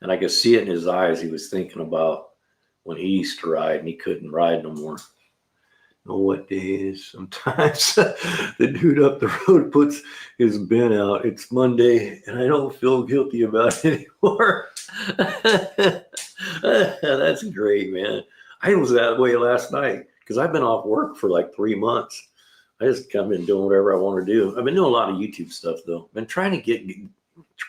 And I could see it in his eyes. He was thinking about when he used to ride and he couldn't ride no more. Know what day it is? Sometimes the dude up the road puts his bin out. It's Monday, and I don't feel guilty about it anymore. That's great, man. I was that way last night because I've been off work for like 3 months. I just come in doing whatever I want to do. I've been doing a lot of YouTube stuff though. Been trying to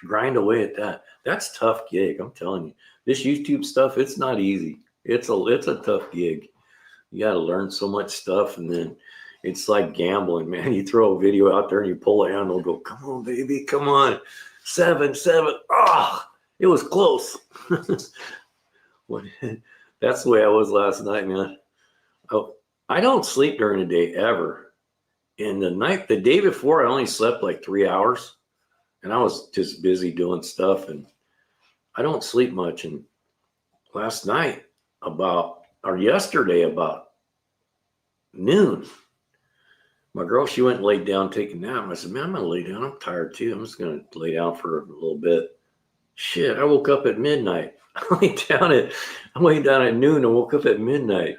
grind away at that. That's a tough gig. I'm telling you, this YouTube stuff, it's not easy. It's a tough gig. You got to learn so much stuff, and then it's like gambling, man. You throw a video out there and you pull a handle, go, "Come on, baby, come on, 7. Oh, it was close." That's the way I was last night, man. I don't sleep during the day ever. And the day before, I only slept like 3 hours, and I was just busy doing stuff, and I don't sleep much. And last night yesterday about noon, my girl, she went and laid down, taking a nap. And I said, "Man, I'm going to lay down. I'm tired too. I'm just going to lay down for a little bit." Shit, I woke up at midnight. I laid down at noon and woke up at midnight.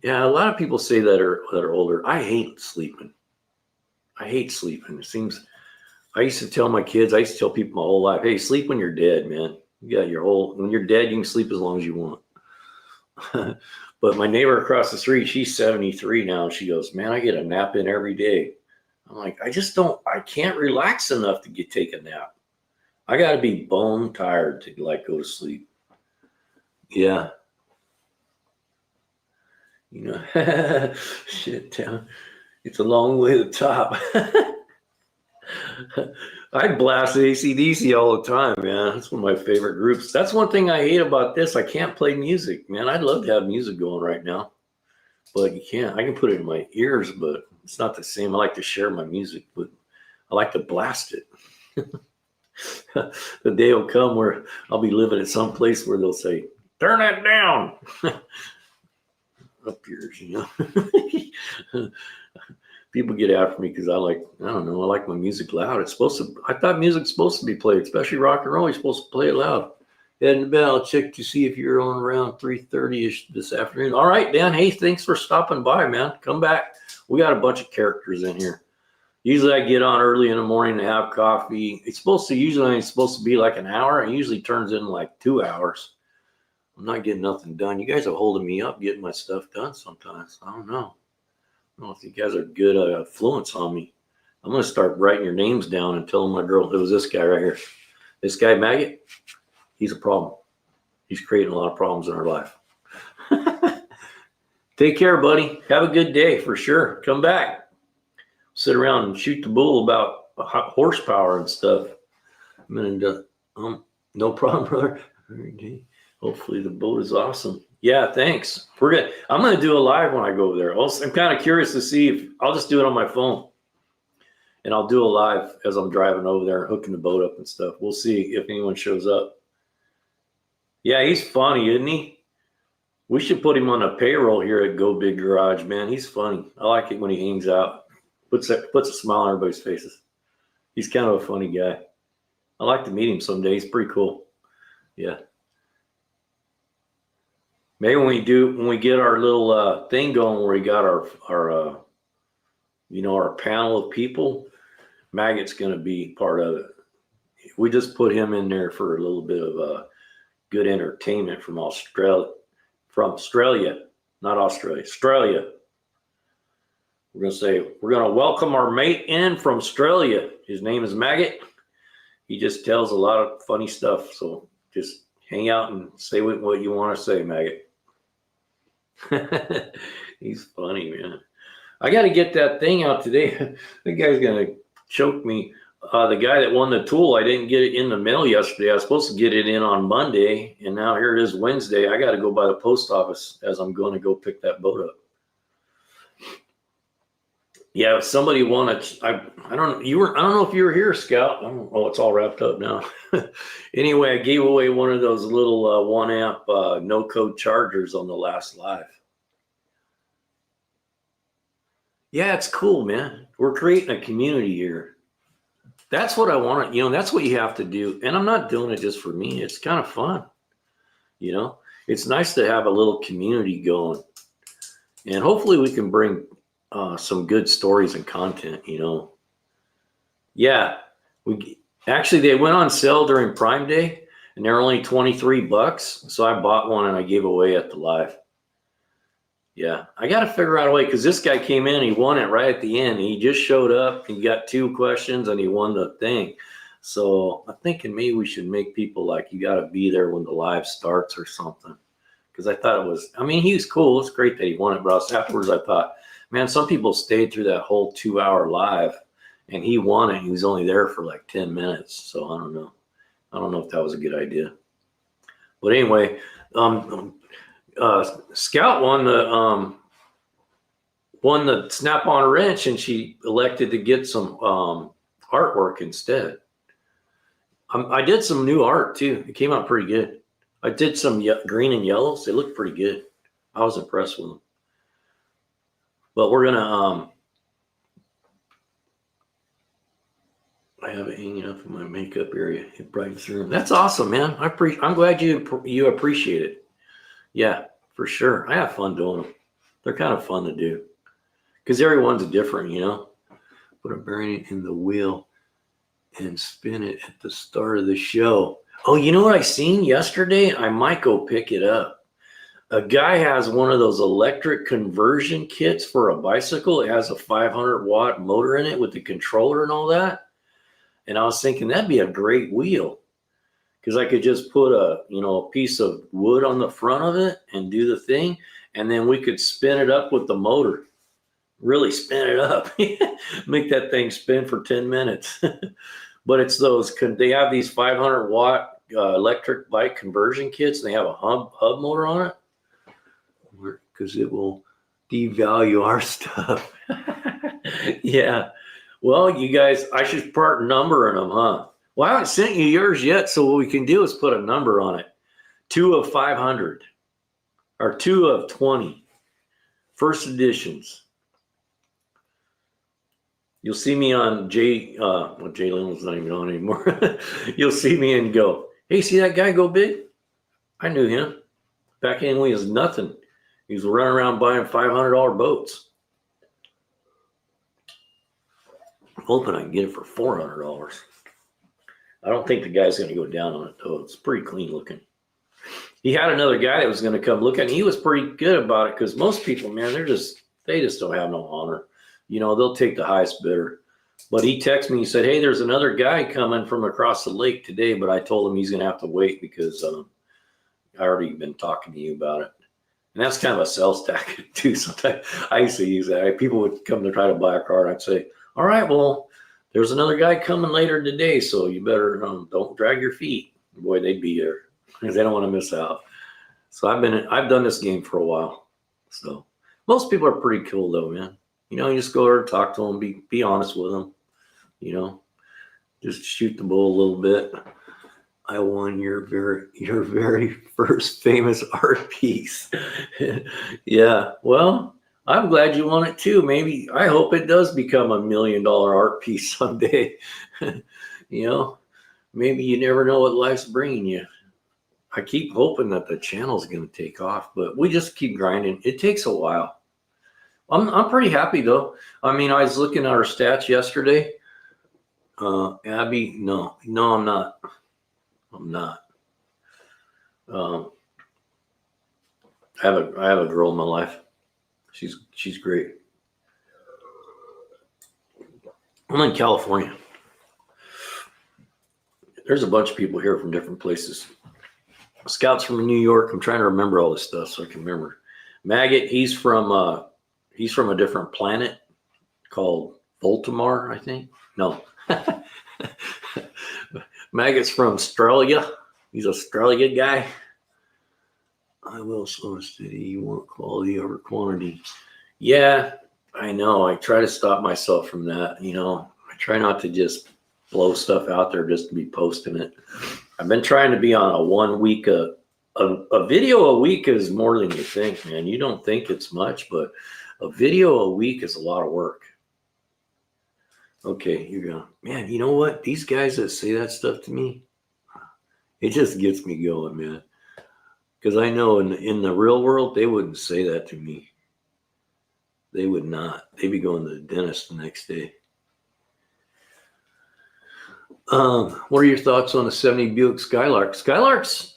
Yeah, a lot of people say that are older. I hate sleeping. It seems, I used to tell my kids, I used to tell people my whole life, "Hey, sleep when you're dead, man. When you're dead, you can sleep as long as you want." But my neighbor across the street, she's 73 now. And she goes, "Man, I get a nap in every day." I'm like, I can't relax enough to take a nap. I got to be bone tired to go to sleep. Yeah. Shit, town. It's a long way to the top. I blast AC/DC all the time, man. That's one of my favorite groups. That's one thing I hate about this. I can't play music, man. I'd love to have music going right now, but you can't. I can put it in my ears, but it's not the same. I like to share my music, but I like to blast it. The day will come where I'll be living at some place where they'll say, "Turn that down." Up yours, People get after me because I don't know, I like my music loud. I thought music's supposed to be played, especially rock and roll. You're supposed to play it loud. Heading the bell, check to see if you're on around 3:30ish this afternoon. All right, Dan. Hey, thanks for stopping by, man. Come back. We got a bunch of characters in here. Usually I get on early in the morning to have coffee. It's supposed to be like an hour. It usually turns into like 2 hours. I'm not getting nothing done. You guys are holding me up getting my stuff done sometimes. I don't know. I don't know if you guys are good influence on me. I'm going to start writing your names down and telling my girl, it was this guy right here. This guy, Maggot, he's a problem. He's creating a lot of problems in our life. Take care, buddy. Have a good day for sure. Come back. Sit around and shoot the bull about horsepower and stuff. And no problem, brother. Hopefully the boat is awesome. Yeah, thanks. I'm gonna do a live when I go over there. Also, I'm kind of curious to see if I'll just do it on my phone, and I'll do a live as I'm driving over there, hooking the boat up and stuff. We'll see if anyone shows up. Yeah, he's funny, isn't he? We should put him on a payroll here at Go Big Garage, man. He's funny. I like it when he hangs out. Puts a smile on everybody's faces. He's kind of a funny guy. I'd like to meet him someday. He's pretty cool. Yeah. Maybe when we get our little thing going where we got our our panel of people, Maggot's going to be part of it. We just put him in there for a little bit of good entertainment from Australia, not Australia, Australia. We're going to say, we're going to welcome our mate in from Australia. His name is Maggot. He just tells a lot of funny stuff. So just hang out and say what you want to say, Maggot. He's funny, man. I got to get that thing out today. The guy's going to choke me. The guy that won the tool, I didn't get it in the mail yesterday. I was supposed to get it in on Monday, and now here it is Wednesday. I got to go by the post office as I'm going to go pick that boat up. Yeah, if somebody wanted, I don't know if you were here, Scout. It's all wrapped up now. Anyway, I gave away one of those little 1 amp no code chargers on the last live. Yeah, it's cool, man. We're creating a community here. That's what I want. That's what you have to do. And I'm not doing it just for me. It's kind of fun. It's nice to have a little community going, and hopefully we can bring some good stories and content, Yeah, they went on sale during Prime Day, and they're only $23. So I bought one and I gave away at the live. Yeah, I got to figure out a way, because this guy came in, he won it right at the end. He just showed up, he got 2 questions, and he won the thing. So I'm thinking maybe we should make people like, you got to be there when the live starts or something. Because I thought he was cool. It's great that he won it, but afterwards I thought, man, some people stayed through that whole 2-hour live, and he won it. He was only there for like 10 minutes. So I don't know. I don't know if that was a good idea. But anyway, Scout won the snap-on wrench, and she elected to get some artwork instead. I did some new art too. It came out pretty good. I did some green and yellows. They looked pretty good. I was impressed with them. But we're gonna I have it hanging up in my makeup area. It brightens the room. That's awesome, man. I'm glad you appreciate it. Yeah, for sure. I have fun doing them. They're kind of fun to do because everyone's different, Put a bearing in the wheel and spin it at the start of the show. Oh, you know what I seen yesterday? I might go pick it up. A guy has one of those electric conversion kits for a bicycle. It has a 500-watt motor in it with the controller and all that. And I was thinking that'd be a great wheel, because I could just put a piece of wood on the front of it and do the thing, and then we could spin it up with the motor. Really spin it up. Make that thing spin for 10 minutes. But it's they have these 500-watt electric bike conversion kits. And they have a hub motor on it, because it will devalue our stuff. Yeah. Well, you guys, I should start numbering them, huh? Well, I haven't sent you yours yet, so what we can do is put a number on it. 2 of 500 or 2 of 20. First editions. You'll see me on Jay Leno's not even on anymore. You'll see me and go, hey, see that guy Go Big? I knew him. Back in when he was nothing. He was running around buying $500 boats. I'm hoping I can get it for $400. I don't think the guy's going to go down on it, though. It's pretty clean looking. He had another guy that was going to come look at it, and he was pretty good about it, because most people, man, they just don't have no honor. They'll take the highest bidder. But he texted me, he said, hey, there's another guy coming from across the lake today, but I told him he's going to have to wait because I already been talking to you about it. And that's kind of a sales tactic too. Sometimes I used to use that. People would come to try to buy a car, and I'd say, all right, well, there's another guy coming later today, so you better don't drag your feet. Boy, they'd be there because they don't want to miss out. So I've done this game for a while. So most people are pretty cool though, man. You know, you just go over and talk to them, be honest with them. You know, just shoot the bull a little bit. I won your very first famous art piece. Yeah, well, I'm glad you won it too. Maybe I hope it does become $1 million art piece someday. You know, maybe you never know what life's bringing you. I keep hoping that the channel's going to take off, but we just keep grinding. It takes a while. I'm pretty happy though. I mean, I was looking at our stats yesterday. Abby, no, I'm not. I'm not. I have a girl in my life. She's great. I'm in California. There's a bunch of people here from different places. Scout's from New York. I'm trying to remember all this stuff so I can remember. Maggot, he's from a different planet called Voltamar, I think. No. Maggot's from Australia. He's an Australia guy. I will slow steady. You want quality over quantity. Yeah, I know. I try to stop myself from that. You know, I try not to just blow stuff out there just to be posting it. I've been trying to be on a 1 week, a video a week is more than you think, man. You don't think it's much, but a video a week is a lot of work. Okay, you're going, man, you know what? These guys that say that stuff to me, it just gets me going, man. Because I know in the real world, they wouldn't say that to me. They would not. They'd be going to the dentist the next day. What are your thoughts on the 70 Buick Skylark? Skylark's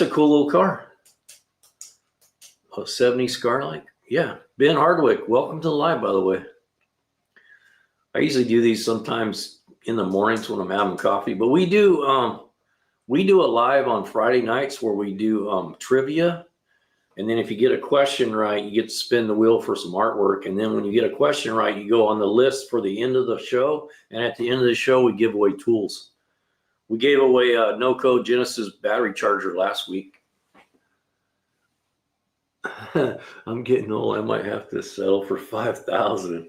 a cool little car. A 70 Skylark? Yeah. Ben Hardwick, welcome to the live, by the way. I usually do these sometimes in the mornings when I'm having coffee, but we do a live on Friday nights where we do trivia. And then if you get a question right, you get to spin the wheel for some artwork. And then when you get a question right, you go on the list for the end of the show. And at the end of the show, we give away tools. We gave away a no-code Genesis battery charger last week. I'm getting old. I might have to settle for $5,000.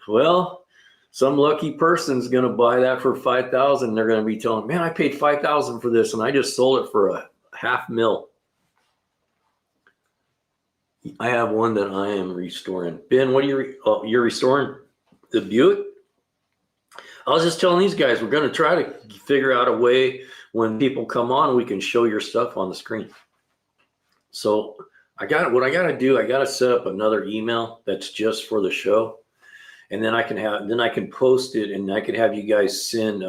Well, some lucky person's going to buy that for $5,000. They're going to be telling, man, I paid $5,000 for this and I just sold it for $500,000. I have one that I am restoring. Ben, what are you're restoring the Buick? I was just telling these guys, we're going to try to figure out a way when people come on, we can show your stuff on the screen. So what I got to do, I got to set up another email that's just for the show. And then I can post it and I can have you guys send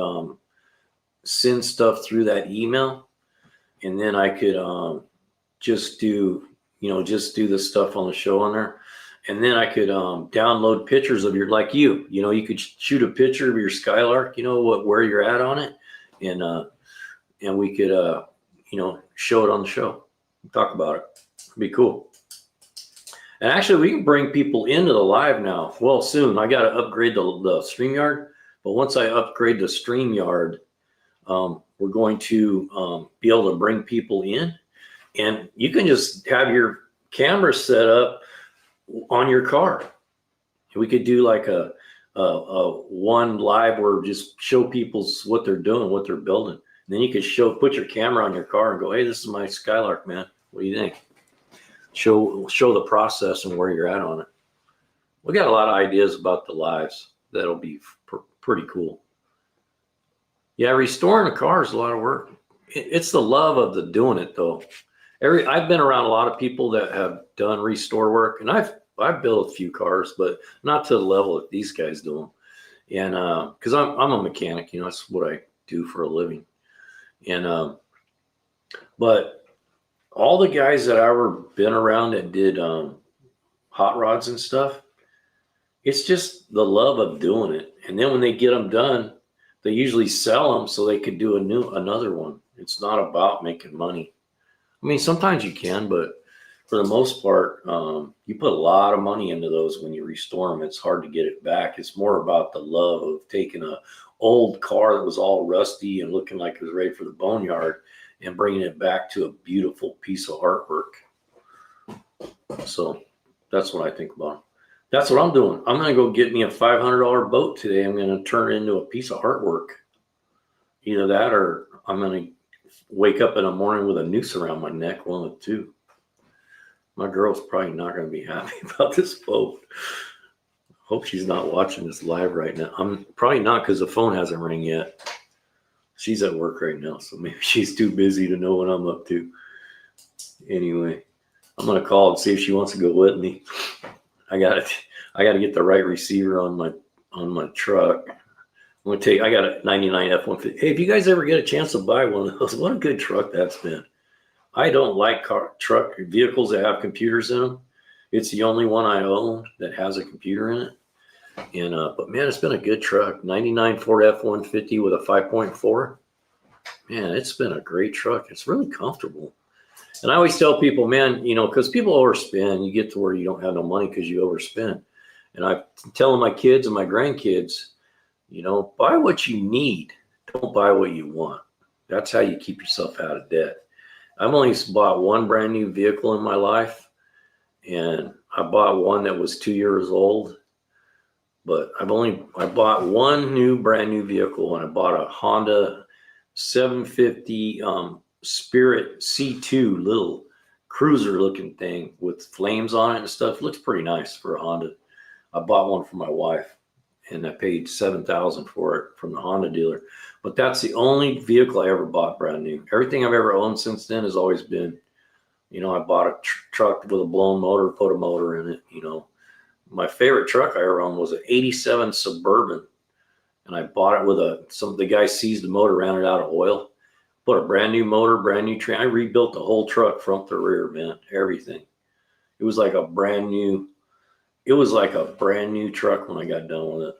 stuff through that email. And then I could just do the stuff on the show on there. And then I could download pictures of you could shoot a picture of your Skylark, where you're at on it. And we could, show it on the show, talk about it. It'd be cool. And actually, we can bring people into the live now. Well, soon. I got to upgrade the StreamYard. But once I upgrade the StreamYard, we're going to be able to bring people in. And you can just have your camera set up on your car. We could do like a one live where just show people what they're doing, what they're building. And then you could put your camera on your car and go, hey, this is my Skylark, man. What do you think? Show the process and where you're at on it. We got a lot of ideas about the lives. That'll be pretty cool. Yeah, restoring a car is a lot of work. It's the love of doing it though. I've been around a lot of people that have done restore work, and I've built a few cars, but not to the level that these guys do them. And because I'm a mechanic, that's what I do for a living. And but all the guys that I've ever been around that did hot rods and stuff, it's just the love of doing it. And then when they get them done, they usually sell them so they could do another one. It's not about making money. I mean, sometimes you can, but for the most part, you put a lot of money into those when you restore them. It's hard to get it back. It's more about the love of taking a old car that was all rusty and looking like it was ready for the boneyard and bringing it back to a beautiful piece of artwork. So that's what I think about. That's what I'm doing. I'm going to go get me a $500 boat today. I'm going to turn it into a piece of artwork. Either that or I'm going to wake up in the morning with a noose around my neck, one of the two. My girl's probably not going to be happy about this boat. Hope she's not watching this live right now. I'm probably not, because the phone hasn't rang yet. She's at work right now, so maybe she's too busy to know what I'm up to. Anyway, I'm going to call and see if she wants to go with me. I got to get the right receiver on my truck. I got a 99 F-150. Hey, if you guys ever get a chance to buy one of those, what a good truck that's been. I don't like truck vehicles that have computers in them. It's the only one I own that has a computer in it. And but man, it's been a good truck. 99 Ford F-150 with a 5.4. Man, it's been a great truck. It's really comfortable. And I always tell people, man, because people overspend, you get to where you don't have no money because you overspend. And I'm telling my kids and my grandkids, buy what you need. Don't buy what you want. That's how you keep yourself out of debt. I've only bought one brand new vehicle in my life, and I bought one that was 2 years old. But I bought one brand new vehicle, and I bought a Honda 750 Spirit C2, little cruiser looking thing with flames on it and stuff. Looks pretty nice for a Honda. I bought one for my wife, and I paid $7,000 for it from the Honda dealer. But that's the only vehicle I ever bought brand new. Everything I've ever owned since then has always been, I bought a truck with a blown motor, put a motor in it. My favorite truck I ever owned was an 87 Suburban, and I bought it with the guy seized the motor, ran it out of oil, put a brand new motor, brand new train. I rebuilt the whole truck, front to rear, man, everything. It was like a brand new truck when I got done with it.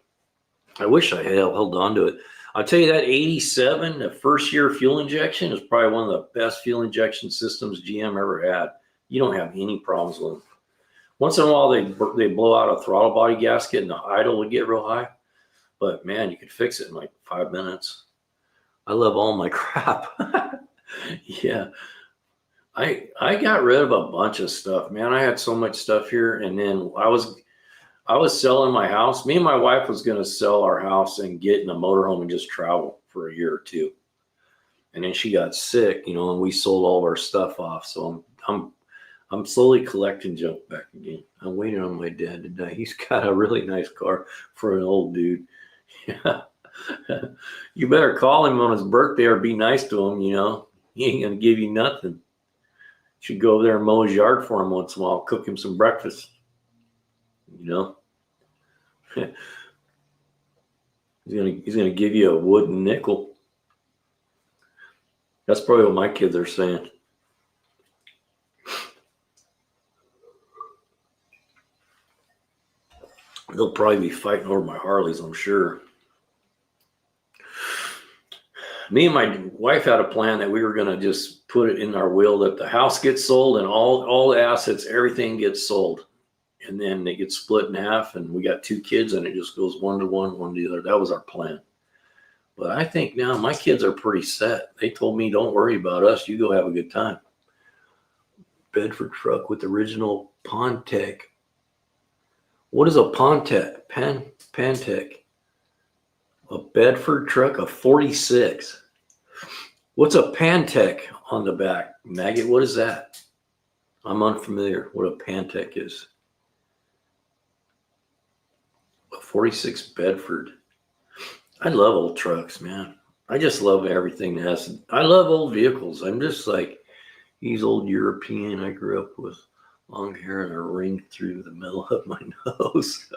I wish I had held on to it. I'll tell you that 87, the first year fuel injection, is probably one of the best fuel injection systems GM ever had. You don't have any problems with them. Once in a while, they blow out a throttle body gasket and the idle would get real high. But man, you could fix it in like 5 minutes. I love all my crap. Yeah. I got rid of a bunch of stuff, man. I had so much stuff here. And then I was selling my house. Me and my wife was going to sell our house and get in a motorhome and just travel for a year or two. And then she got sick, and we sold all of our stuff off. So I'm slowly collecting junk back again. I'm waiting on my dad to die. He's got a really nice car for an old dude. Yeah. You better call him on his birthday or be nice to him, He ain't going to give you nothing. You should go over there and mow his yard for him once in a while, cook him some breakfast. He's gonna give you a wooden nickel. That's probably what my kids are saying. They'll probably be fighting over my Harleys, I'm sure. Me and my wife had a plan that we were going to just put it in our will that the house gets sold and all the assets, everything gets sold. And then they get split in half, and we got 2 kids, and it just goes 1 to 1, 1 to the other. That was our plan. But I think now my kids are pretty set. They told me, don't worry about us. You go have a good time. Bedford truck with original Pontec. What is a Pontec? Pantec. A Bedford truck, a 46. What's a Pantec on the back? Maggot, what is that? I'm unfamiliar what a Pantec is. A 46 Bedford. I love old trucks, man. I just love everything that has. I love old vehicles. I'm just like, he's old European I grew up with. Long hair and a ring through the middle of my nose.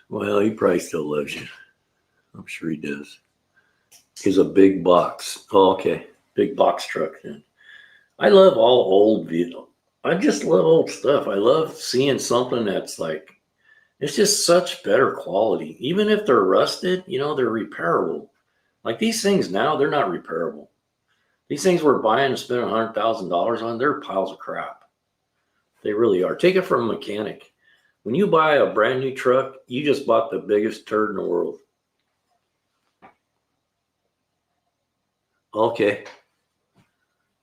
Well, he probably still loves you. I'm sure he does. He's a big box. Oh, okay. Big box truck then. I love all old vehicles. I just love old stuff. I love seeing something that's like, it's just such better quality. Even if they're rusted, they're repairable. Like these things now, they're not repairable. These things we're buying and spending $100,000 on, they're piles of crap. They really are. Take it from a mechanic. When you buy a brand new truck, you just bought the biggest turd in the world. Okay.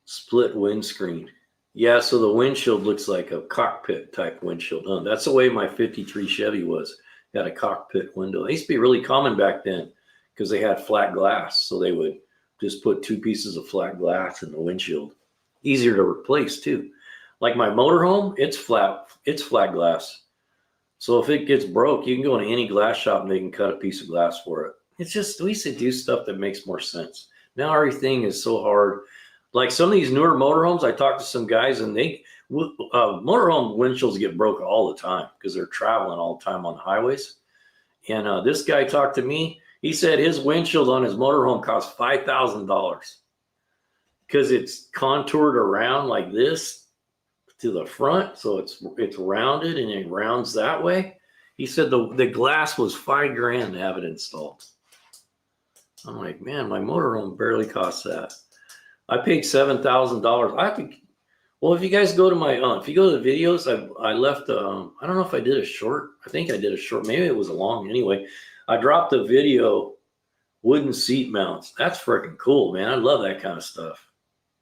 Split windscreen. Yeah, so the windshield looks like a cockpit type windshield. Huh? That's the way my 53 Chevy was. Had a cockpit window. They used to be really common back then because they had flat glass. So they would just put two pieces of flat glass in the windshield. Easier to replace too. Like my motorhome, it's flat glass. So if it gets broke, you can go into any glass shop and they can cut a piece of glass for it. It's just, we used to do stuff that makes more sense. Now everything is so hard. Like some of these newer motorhomes, I talked to some guys and motorhome windshields get broke all the time because they're traveling all the time on the highways. And this guy talked to me. He said his windshield on his motorhome cost $5,000 because it's contoured around like this to the front, so it's rounded and it rounds that way. He said the glass was $5,000 to have it installed. I'm like, man, my motorhome barely costs that. I paid $7,000. Well, if you guys go to my, if you go to the videos, I left, I don't know if I did a short. I think I did a short. Maybe it was a long. Anyway, I dropped a video, wooden seat mounts. That's freaking cool, man. I love that kind of stuff.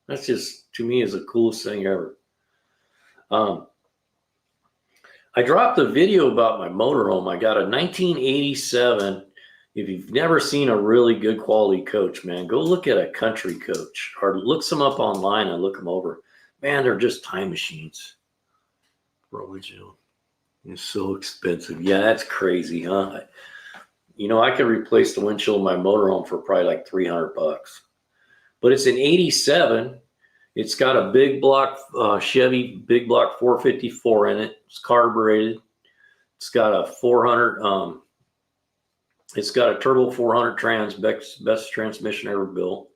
That's just, to me, is the coolest thing ever. I dropped a video about my motorhome. I got a 1987. If you've never seen a really good quality coach, man, go look at a country coach or look some up online and look them over. Man, they're just time machines. Original. It's so expensive. Yeah, that's crazy, huh? You know, I could replace the windshield of my motorhome for probably like $300. But it's an 87. It's got a big block Chevy big block 454 in it. It's carbureted. It's got a 400. It's got a turbo 400 trans, best transmission ever built.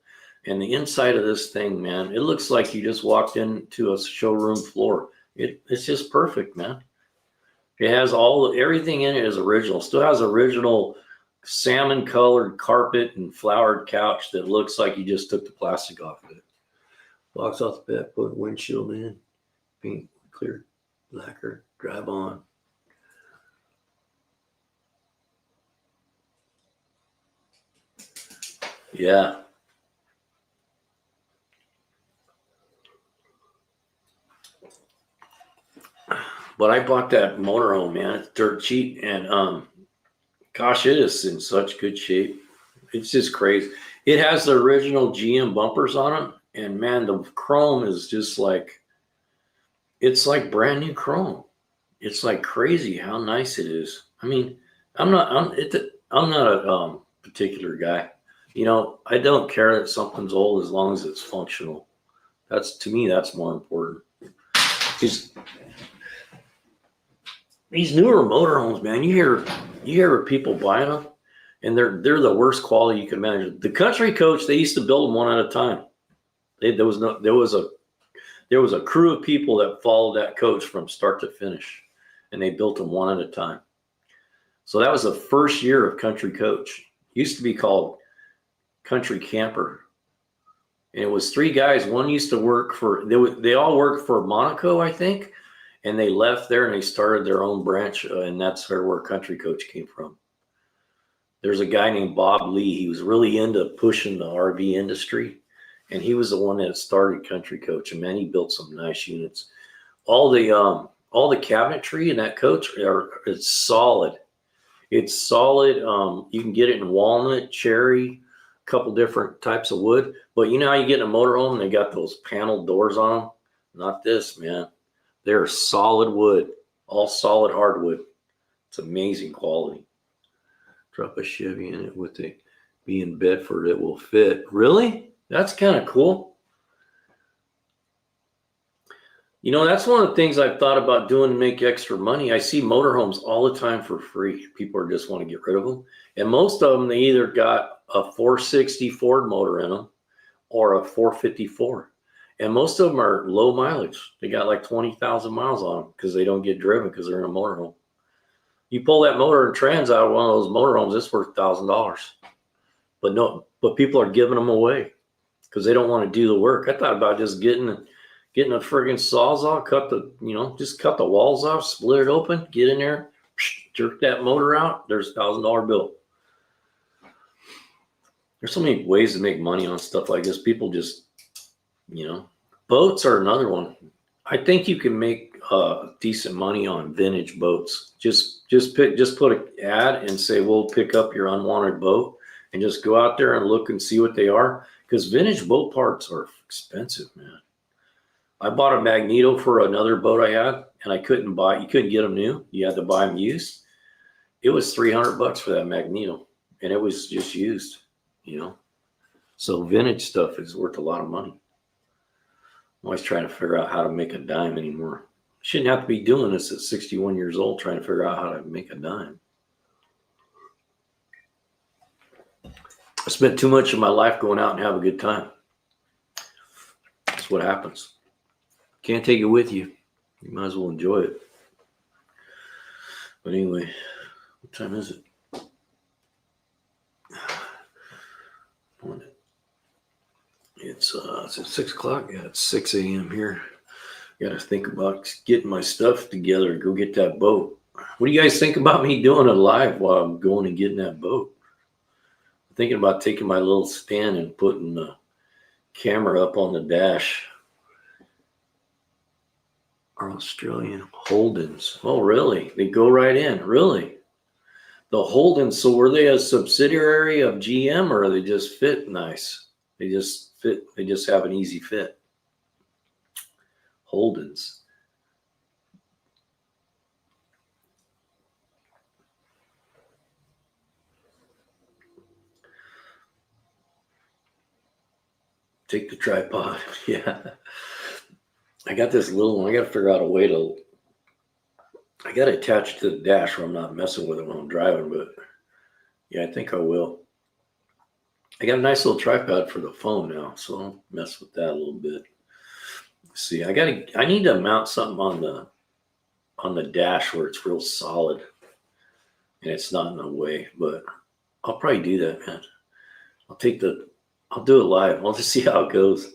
And the inside of this thing, man, it looks like you just walked into a showroom floor. It's just perfect, man. It has everything in it is original. Still has original salmon colored carpet and flowered couch that looks like you just took the plastic off of it. Box off the back, put windshield in, paint, clear, lacquer, drive on. Yeah. But I bought that motorhome, man. It's dirt cheap, and gosh, it is in such good shape. It's just crazy. It has the original GM bumpers on it. And man, the chrome is just like, it's like brand new chrome. It's like crazy how nice it is. I mean, I'm not a particular guy. You know, I don't care that something's old as long as it's functional. To me, that's more important. Because these newer motorhomes, man, you hear people buying them, and they're the worst quality you can imagine. The country coach, they used to build them one at a time. There was a crew of people that followed that coach from start to finish, and they built them one at a time. So that was the first year of country coach. It used to be called country camper, and it was three guys. One used to work they all worked for Monaco, I think, and they left there and they started their own branch, and that's where country coach came from. There's a guy named Bob Lee. He was really into pushing the RV industry. And he was the one that started Country Coach, and man, he built some nice units. All the cabinetry in that coach it's solid. It's solid. You can get it in walnut, cherry, a couple different types of wood. But you know how you get in a motorhome and they got those paneled doors on them? Not this, man. They're solid wood, all solid hardwood. It's amazing quality. Drop a Chevy in it with it being Bedford, it will fit. Really? That's kind of cool. You know, that's one of the things I've thought about doing to make extra money. I see motorhomes all the time for free. People just want to get rid of them. And most of them, they either got a 460 Ford motor in them or a 454. And most of them are low mileage. They got like 20,000 miles on them because they don't get driven because they're in a motorhome. You pull that motor and trans out of one of those motorhomes, it's worth $1,000. But people are giving them away because they don't want to do the work. I thought about just getting a friggin' sawzall, just cut the walls off, split it open, get in there, jerk that motor out. There's $1,000 bill. There's so many ways to make money on stuff like this. People just, boats are another one. I think you can make decent money on vintage boats. Just put an ad and say, we'll pick up your unwanted boat, and just go out there and look and see what they are. Because vintage boat parts are expensive, man. I bought a magneto for another boat I had, and you couldn't get them new. You had to buy them used. It was $300 for that magneto, and it was just used, So vintage stuff is worth a lot of money. I'm always trying to figure out how to make a dime anymore. Shouldn't have to be doing this at 61 years old, trying to figure out how to make a dime. I spent too much of my life going out and have a good time. That's what happens. Can't take it with you. You might as well enjoy it. But anyway, what time is it? It's at 6 o'clock. Yeah, it's 6 a.m. here. Got to think about getting my stuff together to go get that boat. What do you guys think about me doing it live while I'm going and getting that boat? I'm thinking about taking my little stand and putting the camera up on the dash. Our Australian Holdens. Oh, really? They go right in. Really? The Holdens. So were they a subsidiary of GM, or they just fit nice? They just fit. They just have an easy fit. Holdens. Take the tripod. Yeah. I got this little one. I got to figure out a way to. I got to attach it to the dash where I'm not messing with it when I'm driving, but yeah, I think I will. I got a nice little tripod for the phone now, so I'll mess with that a little bit. Let's see, I need to mount something on the dash where it's real solid and it's not in the way, but I'll probably do that, man. I'll do it live. I'll just see how it goes.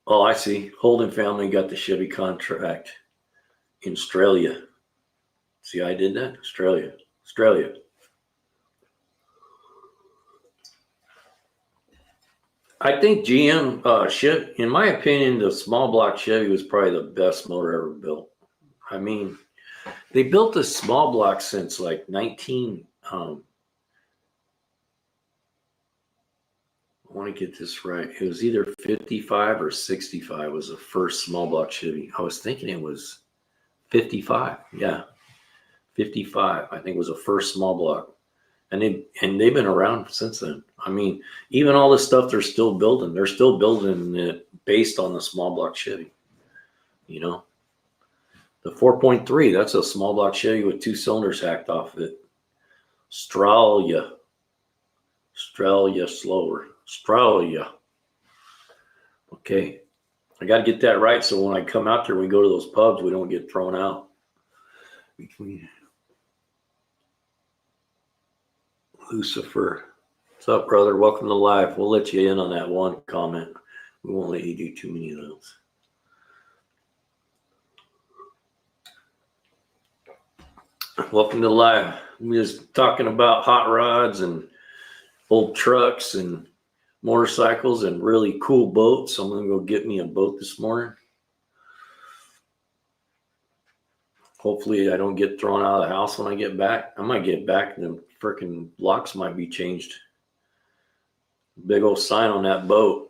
Oh, I see. Holden family got the Chevy contract in Australia. See, I did that? Australia. I think GM Chevy, in my opinion, the small block Chevy was probably the best motor ever built. I mean, they built a small block since like 19. I want to get this right. It was either 55 or 65 was the first small block Chevy. I was thinking it was 55. Yeah, 55. I think was the first small block. And they've been around since then. I mean, even all this stuff they're still building it based on the small block Chevy. The 4.3, that's a small block Chevy with 2 cylinders hacked off of it. Australia slower. Australia. Okay. I got to get that right so when I come out there, we go to those pubs, we don't get thrown out. Lucifer. What's up, brother? Welcome to live. We'll let you in on that one comment. We won't let you do too many of those. Welcome to live. We're just talking about hot rods and old trucks and motorcycles and really cool boats. I'm going to go get me a boat this morning. Hopefully I don't get thrown out of the house when I get back. I might get back and the freaking locks might be changed. Big old sign on that boat.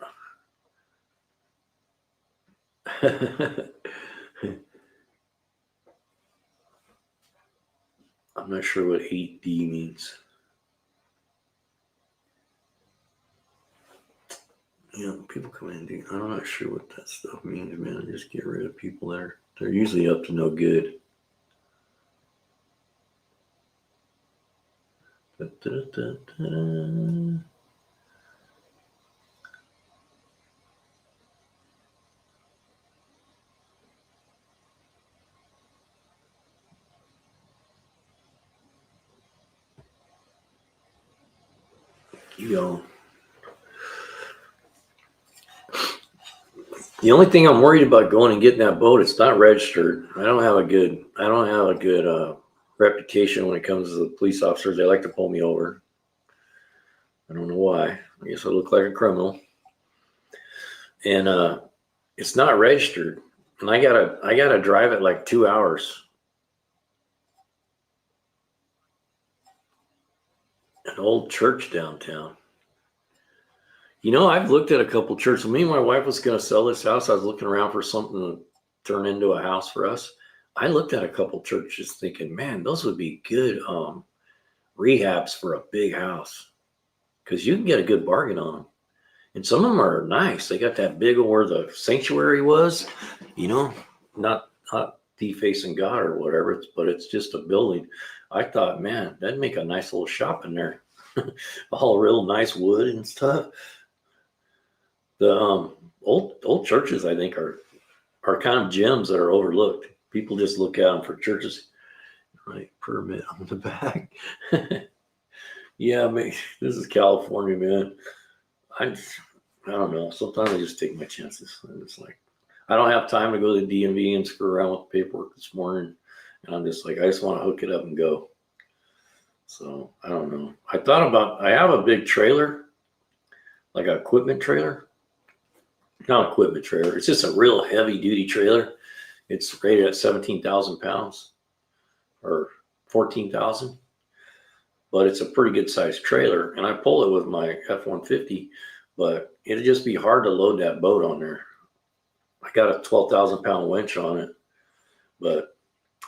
I'm not sure what 8D means. People come in and do. I'm not sure what that stuff means, man. Just get rid of people there. They're usually up to no good. Da, da, da, da. Keep going. The only thing I'm worried about going and getting that boat, it's not registered. I don't have a good reputation when it comes to the police officers. They like to pull me over. I don't know why. I guess I look like a criminal. And it's not registered. And I gotta drive it like 2 hours. An old church downtown. You know, I've looked at a couple churches. Me and my wife was gonna sell this house. I was looking around for something to turn into a house for us. I looked at a couple churches thinking, man, those would be good rehabs for a big house. Because you can get a good bargain on them. And some of them are nice. They got that big where the sanctuary was, you know, not defacing God or whatever, but it's just a building. I thought, man, that'd make a nice little shop in there. All real nice wood and stuff. The old churches, I think, are kind of gems that are overlooked. People just look at them for churches. Right, permit on the back. Yeah, man, this is California, man. I don't know. Sometimes I just take my chances. And it's like I don't have time to go to the DMV and screw around with the paperwork this morning. And I'm just like, I just want to hook it up and go. So I don't know. I have a big trailer, like an equipment trailer. Not equipment trailer. It's just a real heavy duty trailer. It's rated at 17,000 pounds or 14,000. But it's a pretty good sized trailer. And I pull it with my F-150. But it'd just be hard to load that boat on there. I got a 12,000 pound winch on it, but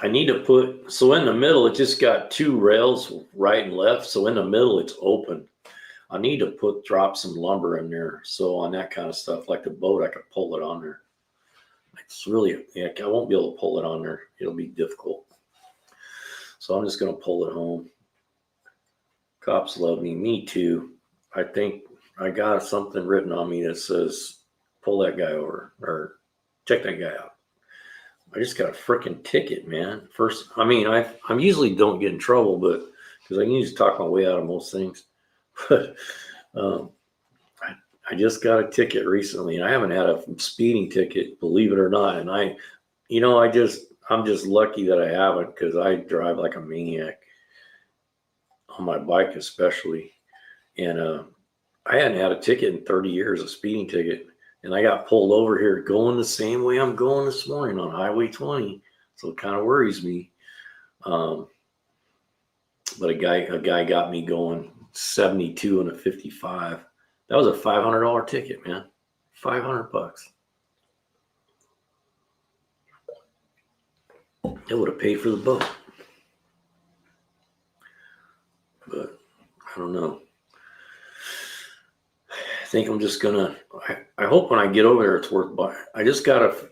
I need to so in the middle, it just got two rails, right and left. So in the middle, it's open. I need to drop some lumber in there. So on that kind of stuff, like the boat, I could pull it on there. It's really, yeah, I won't be able to pull it on there. It'll be difficult. So I'm just going to pull it home. Cops love me. Me too. I think I got something written on me that says, pull that guy over or check that guy out. I just got a freaking ticket, man. I'm usually don't get in trouble, but because I can usually talk my way out of most things. But I just got a ticket recently, and I haven't had a speeding ticket, believe it or not. And I'm just lucky that I haven't because I drive like a maniac on my bike, especially. And I hadn't had a ticket in 30 years, a speeding ticket. And I got pulled over here going the same way I'm going this morning on Highway 20. So it kind of worries me. But a guy got me going 72 and a 55. That was a $500 ticket, man. $500. It would have paid for the boat. But I don't know. I think I'm just gonna, I hope when I get over there, it's worth buying. I just gotta,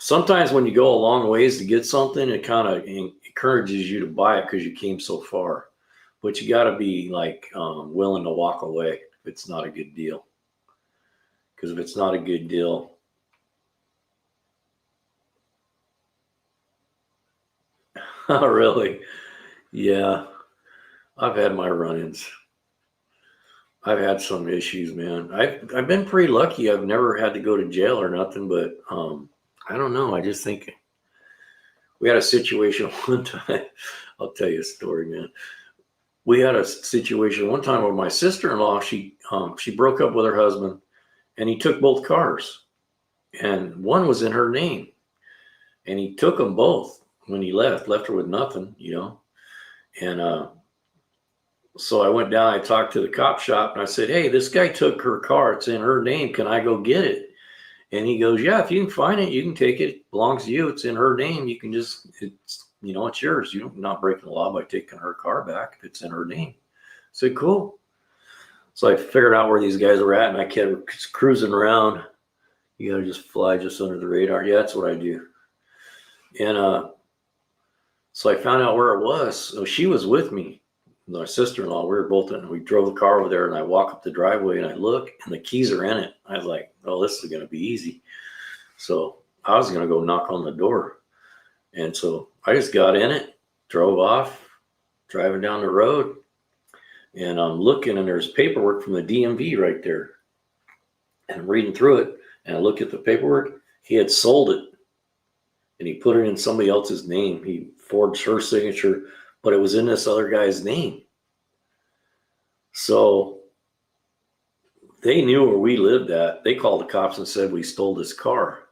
sometimes when you go a long ways to get something, it kind of encourages you to buy it because you came so far. But you gotta be like willing to walk away if it's not a good deal. Because if it's not a good deal, oh, really? Yeah, I've had my run-ins. I've had some issues, man. I've been pretty lucky. I've never had to go to jail or nothing, but I don't know. I just think we had a situation one time. I'll tell you a story, man. We had a situation one time where my sister-in-law, she broke up with her husband, and he took both cars, and one was in her name, and he took them both when he left her with nothing, and so I went down, I talked to the cop shop, and I said, hey, this guy took her car. It's in her name. Can I go get it? And he goes, yeah, if you can find it, you can take it. It belongs to you. It's in her name. You can just, it's yours. You're not breaking the law by taking her car back if it's in her name. I said, cool. So I figured out where these guys were at, and I kept cruising around. You got to just fly just under the radar. Yeah, that's what I do. And so I found out where it was. So she was with me. My sister-in-law, we drove the car over there, and I walk up the driveway and I look, and the keys are in it. I was like, oh, this is going to be easy. So I was going to go knock on the door. And so I just got in it, drove off, driving down the road, and I'm looking, and there's paperwork from the DMV right there. And I'm reading through it, and I look at the paperwork. He had sold it, and he put it in somebody else's name. He forged her signature, but it was in this other guy's name. So they knew where we lived at. They called the cops and said we stole this car.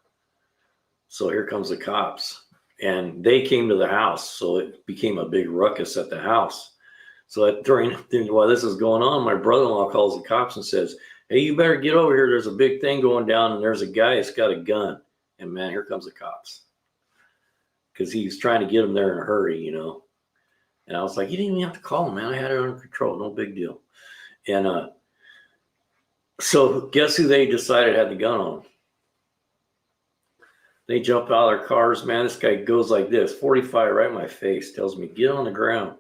So here comes the cops. And they came to the house. So it became a big ruckus at the house. So while this is going on, my brother-in-law calls the cops and says, hey, you better get over here. There's a big thing going down, and there's a guy that's got a gun. And man, here comes the cops. Because he's trying to get them there in a hurry, you know. And I was like, you didn't even have to call him, man. I had it under control. No big deal. And so guess who they decided had the gun on? They jump out of their cars, man. This guy goes like this, 45 right in my face, tells me, get on the ground.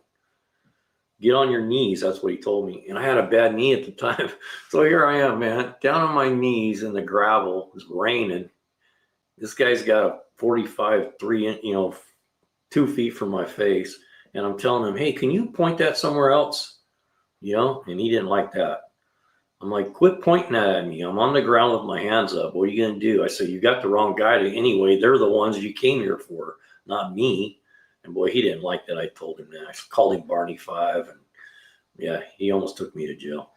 Get on your knees. That's what he told me. And I had a bad knee at the time. So here I am, man, down on my knees in the gravel. It's raining. This guy's got a 45, 2 feet from my face. And I'm telling him, hey, can you point that somewhere else? You know, and he didn't like that. I'm like, quit pointing that at me. I'm on the ground with my hands up. What are you going to do? I said, you got the wrong guy anyway. They're the ones you came here for, not me. And boy, he didn't like that. I told him that. I called him Barney 5. And yeah, he almost took me to jail.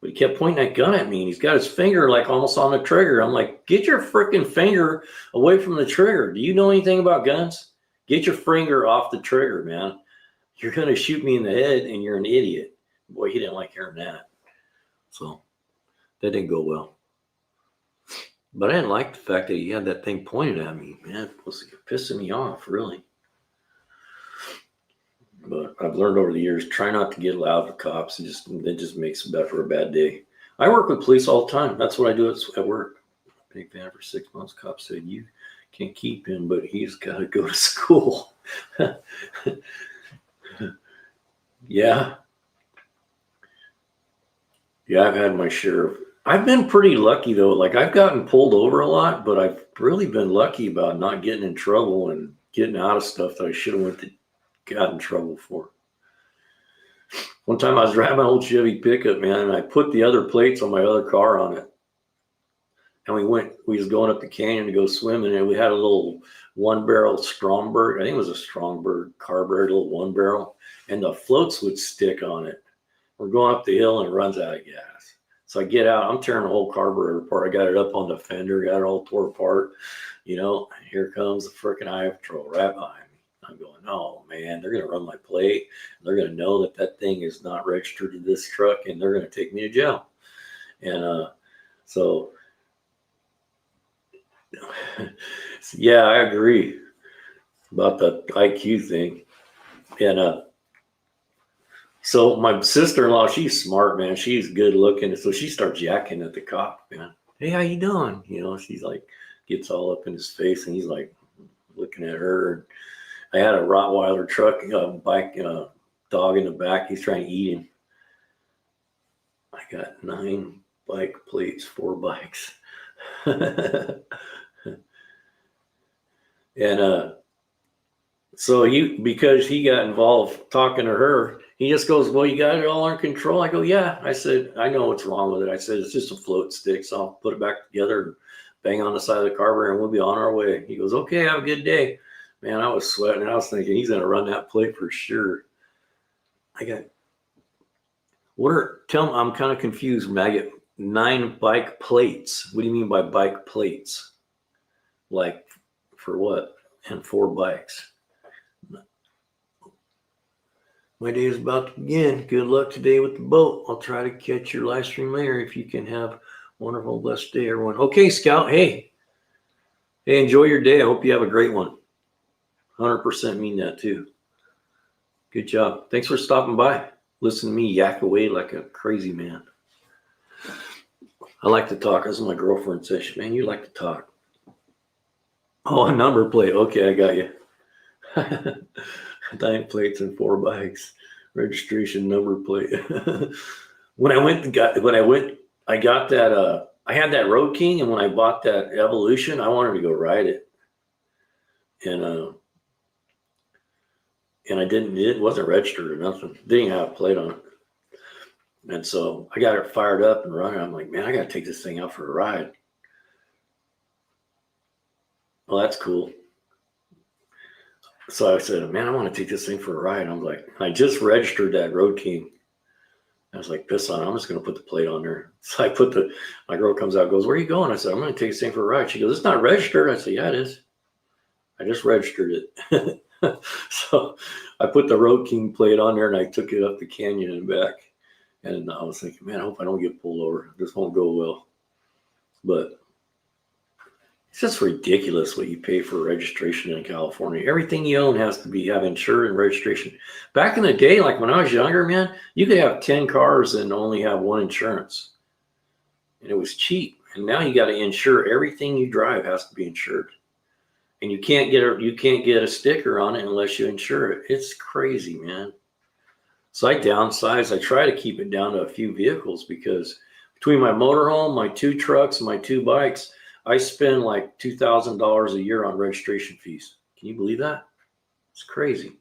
But he kept pointing that gun at me. And he's got his finger like almost on the trigger. I'm like, get your freaking finger away from the trigger. Do you know anything about guns? Get your finger off the trigger, man. You're going to shoot me in the head and you're an idiot. Boy, he didn't like hearing that. So that didn't go well. But I didn't like the fact that he had that thing pointed at me. Man, it was pissing me off, really. But I've learned over the years, try not to get loud with cops. It just makes it for a bad day. I work with police all the time. That's what I do at work. Been fan for 6 months. Cops said, you can't keep him, but he's got to go to school. Yeah. Yeah, I've had my share of. I've been pretty lucky though. Like I've gotten pulled over a lot, but I've really been lucky about not getting in trouble and getting out of stuff that I should have got in trouble for. One time I was driving my old Chevy pickup, man, and I put the other plates on my other car on it. And we was going up the canyon to go swimming, and we had a little 1-barrel Stromberg. I think it was a Stromberg carburetor, little 1-barrel, and the floats would stick on it. We're going up the hill and it runs out of gas. So I get out, I'm tearing the whole carburetor apart. I got it up on the fender, got it all tore apart. You know, here comes the freaking highway patrol right behind me. I'm going, oh man, they're going to run my plate. They're going to know that thing is not registered to this truck and they're going to take me to jail. And so, yeah, I agree about the IQ thing. And so my sister-in-law, she's smart, man. She's good looking. So she starts yakking at the cop, man. Hey, how you doing? You know, she's like, gets all up in his face and he's like looking at her. I had a Rottweiler truck, bike, dog in the back. He's trying to eat him. I got 9 bike plates, 4 bikes. And so because he got involved talking to her, he just goes, well, you got it all under control? I go, yeah. I said, I know what's wrong with it. I said, it's just a float stick. So I'll put it back together and bang on the side of the carburetor and we'll be on our way. He goes, okay, have a good day. Man, I was sweating. I was thinking he's going to run that plate for sure. Tell him I'm kind of confused when I get 9 bike plates. What do you mean by bike plates? Like for what? And 4 bikes. My day is about to begin. Good luck today with the boat. I'll try to catch your live stream later if you can have a wonderful, blessed day, everyone. Okay, Scout. Hey, enjoy your day. I hope you have a great one. 100% mean that too. Good job. Thanks for stopping by. Listen to me yak away like a crazy man. I like to talk. As my girlfriend says, man, you like to talk. Oh, a number plate. Okay, I got you. 9 plates and 4 bikes. Registration number plate. I got that. I had that Road King, and when I bought that Evolution, I wanted to go ride it, and I didn't. It wasn't registered or nothing. Didn't have a plate on it, and so I got it fired up and running. I'm like, man, I got to take this thing out for a ride. Well, that's cool. So I said, man, I want to take this thing for a ride. I'm like, I just registered that Road King. was like, piss on it. I'm just going to put the plate on there. So my girl comes out, goes, where are you going? I said, I'm going to take this thing for a ride. She goes, it's not registered. I said, yeah, it is. I just registered it. So I put the Road King plate on there and I took it up the canyon and back. And I was thinking, man, I hope I don't get pulled over. This won't go well. But it's just ridiculous what you pay for registration in California. Everything you own has to have insurance and registration. Back in the day, like when I was younger, man, you could have 10 cars and only have one insurance. And it was cheap. And now you got to insure everything you drive has to be insured. And you can't get a sticker on it unless you insure it. It's crazy, man. So I downsize. I try to keep it down to a few vehicles because between my motorhome, my 2 trucks, and my 2 bikes, I spend like $2,000 a year on registration fees. Can you believe that? It's crazy.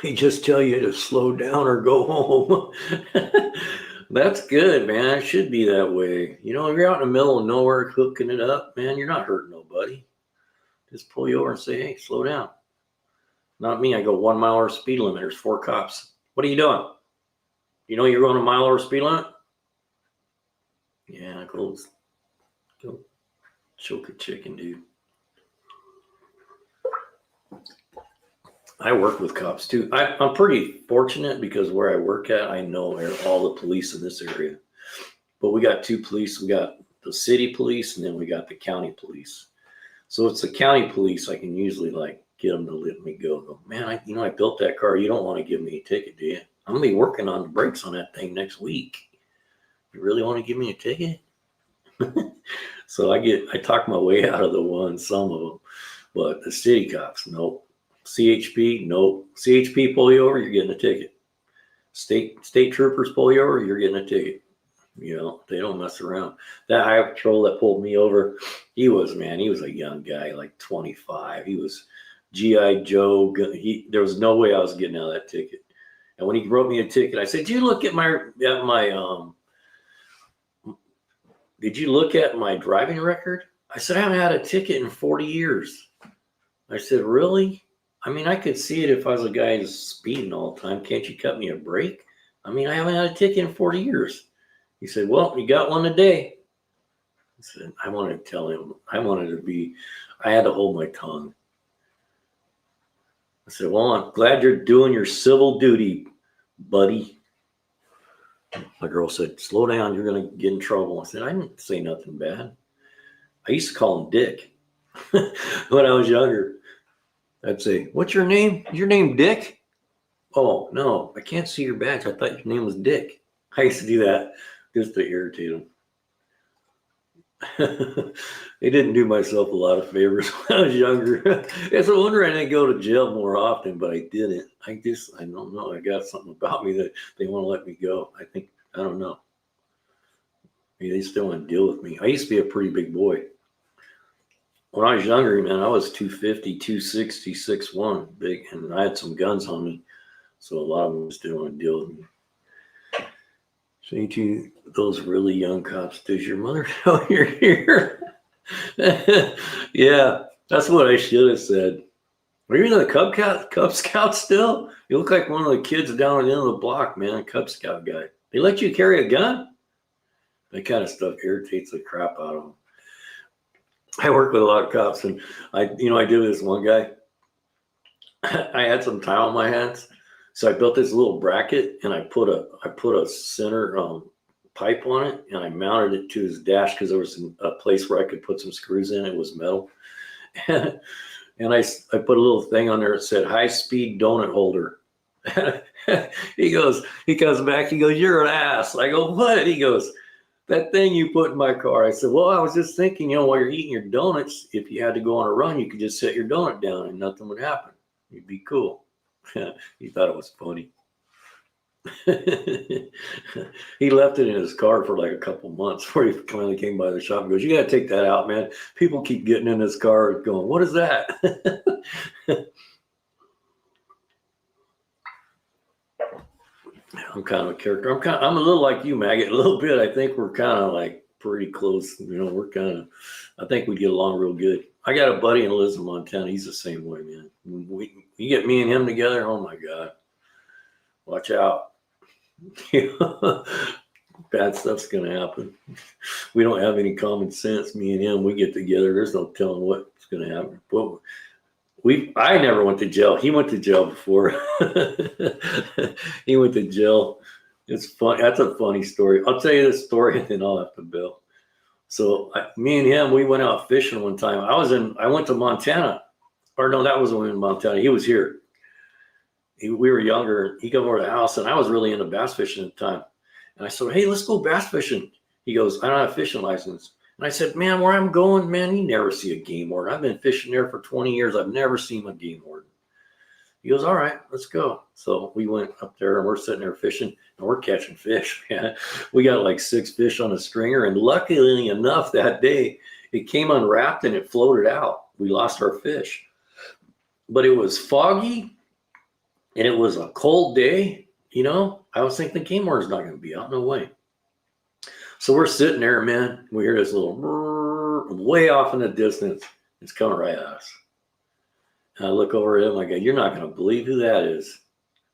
They just tell you to slow down or go home. That's good, man. It should be that way. You know, if you're out in the middle of nowhere hooking it up, man, you're not hurting nobody. Just pull you over and say, hey, slow down. Not me. I go 1 mile over speed limit. There's 4 cops. What are you doing? You know you're going a mile over speed limit? Yeah, go choke a chicken, dude. I work with cops too. I'm pretty fortunate because where I work at, I know all the police in this area. But we got 2 police. We got the city police and then we got the county police. So it's the county police. I can usually like get them to let me go. Man, I built that car. You don't want to give me a ticket, do you? I'm gonna be working on the brakes on that thing next week. You really want to give me a ticket? So I talk my way out of some of them, but the city cops, nope. CHP, nope. CHP pull you over, you're getting a ticket. State troopers pull you over, you're getting a ticket. You know, they don't mess around. That highway patrol that pulled me over, he was a young guy, like 25. He was G.I. Joe. There was no way I was getting out of that ticket. And when he wrote me a ticket, I said, did you look at my driving record? I said, I haven't had a ticket in 40 years. I said, really? I mean, I could see it if I was a guy who's speeding all the time. Can't you cut me a break? I mean, I haven't had a ticket in 40 years. He said, well, you got one today. I said, I wanted to tell him. I had to hold my tongue. I said, well, I'm glad you're doing your civil duty, buddy. My girl said, slow down, you're going to get in trouble. I said, I didn't say nothing bad. I used to call him Dick when I was younger. I'd say, what's your name? Is your name Dick? Oh, no, I can't see your badge. I thought your name was Dick. I used to do that just to irritate him. They didn't do myself a lot of favors when I was younger. It's a wonder I didn't go to jail more often, but I didn't. I don't know. I got something about me that they want to let me go. I don't know. Maybe they still want to deal with me. I used to be a pretty big boy. When I was younger, man, I was 250, 260, 6'1", big, and I had some guns on me. So a lot of them still want to deal with me. Say to those really young cops, does your mother know you're here? Yeah, that's what I should have said. Are you in the Cub Scouts still? You look like one of the kids down at the end of the block, man, a Cub Scout guy. They let you carry a gun? That kind of stuff irritates the crap out of them. I work with a lot of cops, and I did this one guy. I had some time on my hands, so I built this little bracket, and I put a center pipe on it, and I mounted it to his dash because there was a place where I could put some screws in. It was metal, and I put a little thing on there that said high speed donut holder. He comes back, he goes, you're an ass. I go, what? He goes, that thing you put in my car. I said, well, I was just thinking, while you're eating your donuts, if you had to go on a run, you could just set your donut down and nothing would happen. You'd be cool. He thought it was funny. He left it in his car for like a couple months before he finally came by the shop and goes, you got to take that out, man. People keep getting in this car going, what is that? I'm kind of a character. I'm a little like you, Maggot, a little bit. I think we're kind of like pretty close. I think we get along real good. I got a buddy in Lisbon, Montana. He's the same way, man. You get me and him together, oh my God. Watch out. Bad stuff's going to happen. We don't have any common sense. Me and him, we get together. There's no telling what's going to happen. But I never went to jail. He went to jail before. He went to jail. It's fun. That's a funny story. I'll tell you this story and then I'll have to bail. So me and him, we went out fishing one time. I went to Montana. Or no, that wasn't in Montana. He was here. We were younger. He came over to the house, and I was really into bass fishing at the time. And I said, hey, let's go bass fishing. He goes, I don't have a fishing license. And I said, man, where I'm going, man, you never see a game warden. I've been fishing there for 20 years. I've never seen a game warden. He goes, all right, let's go. So we went up there, and we're sitting there fishing, and we're catching fish. We got like 6 fish on a stringer. And luckily enough, that day, it came unwrapped, and it floated out. We lost our fish. But it was foggy, and it was a cold day. You know, I was thinking the game warden's not going to be out. No way. So we're sitting there, man. We hear this little way off in the distance. It's coming right at us. And I look over at him. I go, you're not going to believe who that is.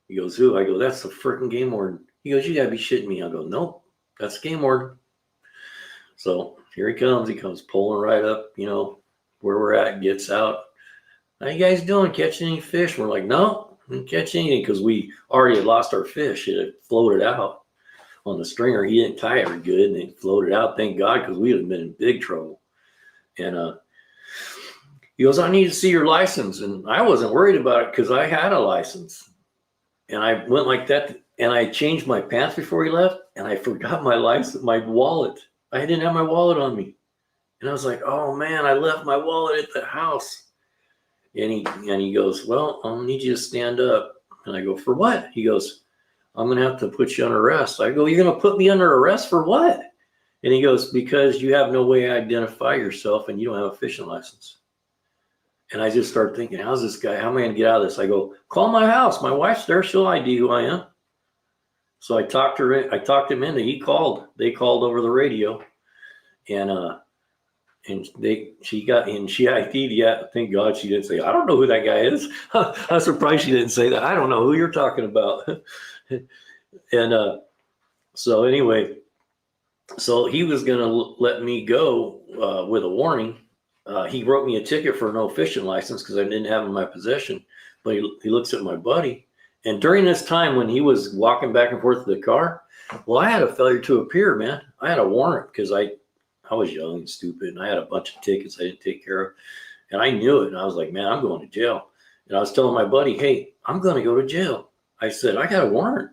He goes, who? I go, that's the freaking game warden. He goes, you got to be shitting me. I go, nope, that's the game warden. So here he comes. He comes pulling right up, you know, where we're at, gets out. How you guys doing? Catching any fish? We're like, no, I didn't catch anything because we already had lost our fish. It had floated out on the stringer. He didn't tie it very good, and it floated out. Thank God, because we would have been in big trouble. And he goes, I need to see your license. And I wasn't worried about it because I had a license. And I went like that, and I changed my pants before he left, and I forgot my license, my wallet. I didn't have my wallet on me. And I was like, oh, man, I left my wallet at the house. And he goes, well, I'll need you to stand up. And I go, for what? He goes, I'm going to have to put you under arrest. I go, you're going to put me under arrest for what? And he goes, because you have no way to identify yourself and you don't have a fishing license. And I just start thinking, how's this guy? How am I going to get out of this? I go, call my house. My wife's there. She'll ID who I am. So I talked him into, they called over the radio. And she ID'd. Yeah, thank God she didn't say, I don't know who that guy is. I'm surprised she didn't say that. I don't know who you're talking about. And so anyway, so he was going to let me go with a warning. He wrote me a ticket for no fishing license because I didn't have it in my possession. But he looks at my buddy. And during this time when he was walking back and forth to the car, well, I had a failure to appear, man. I had a warrant because I was young and stupid, and I had a bunch of tickets I didn't take care of. And I knew it, and I was like, man, I'm going to jail. And I was telling my buddy, hey, I'm going to go to jail. I said, I got a warrant.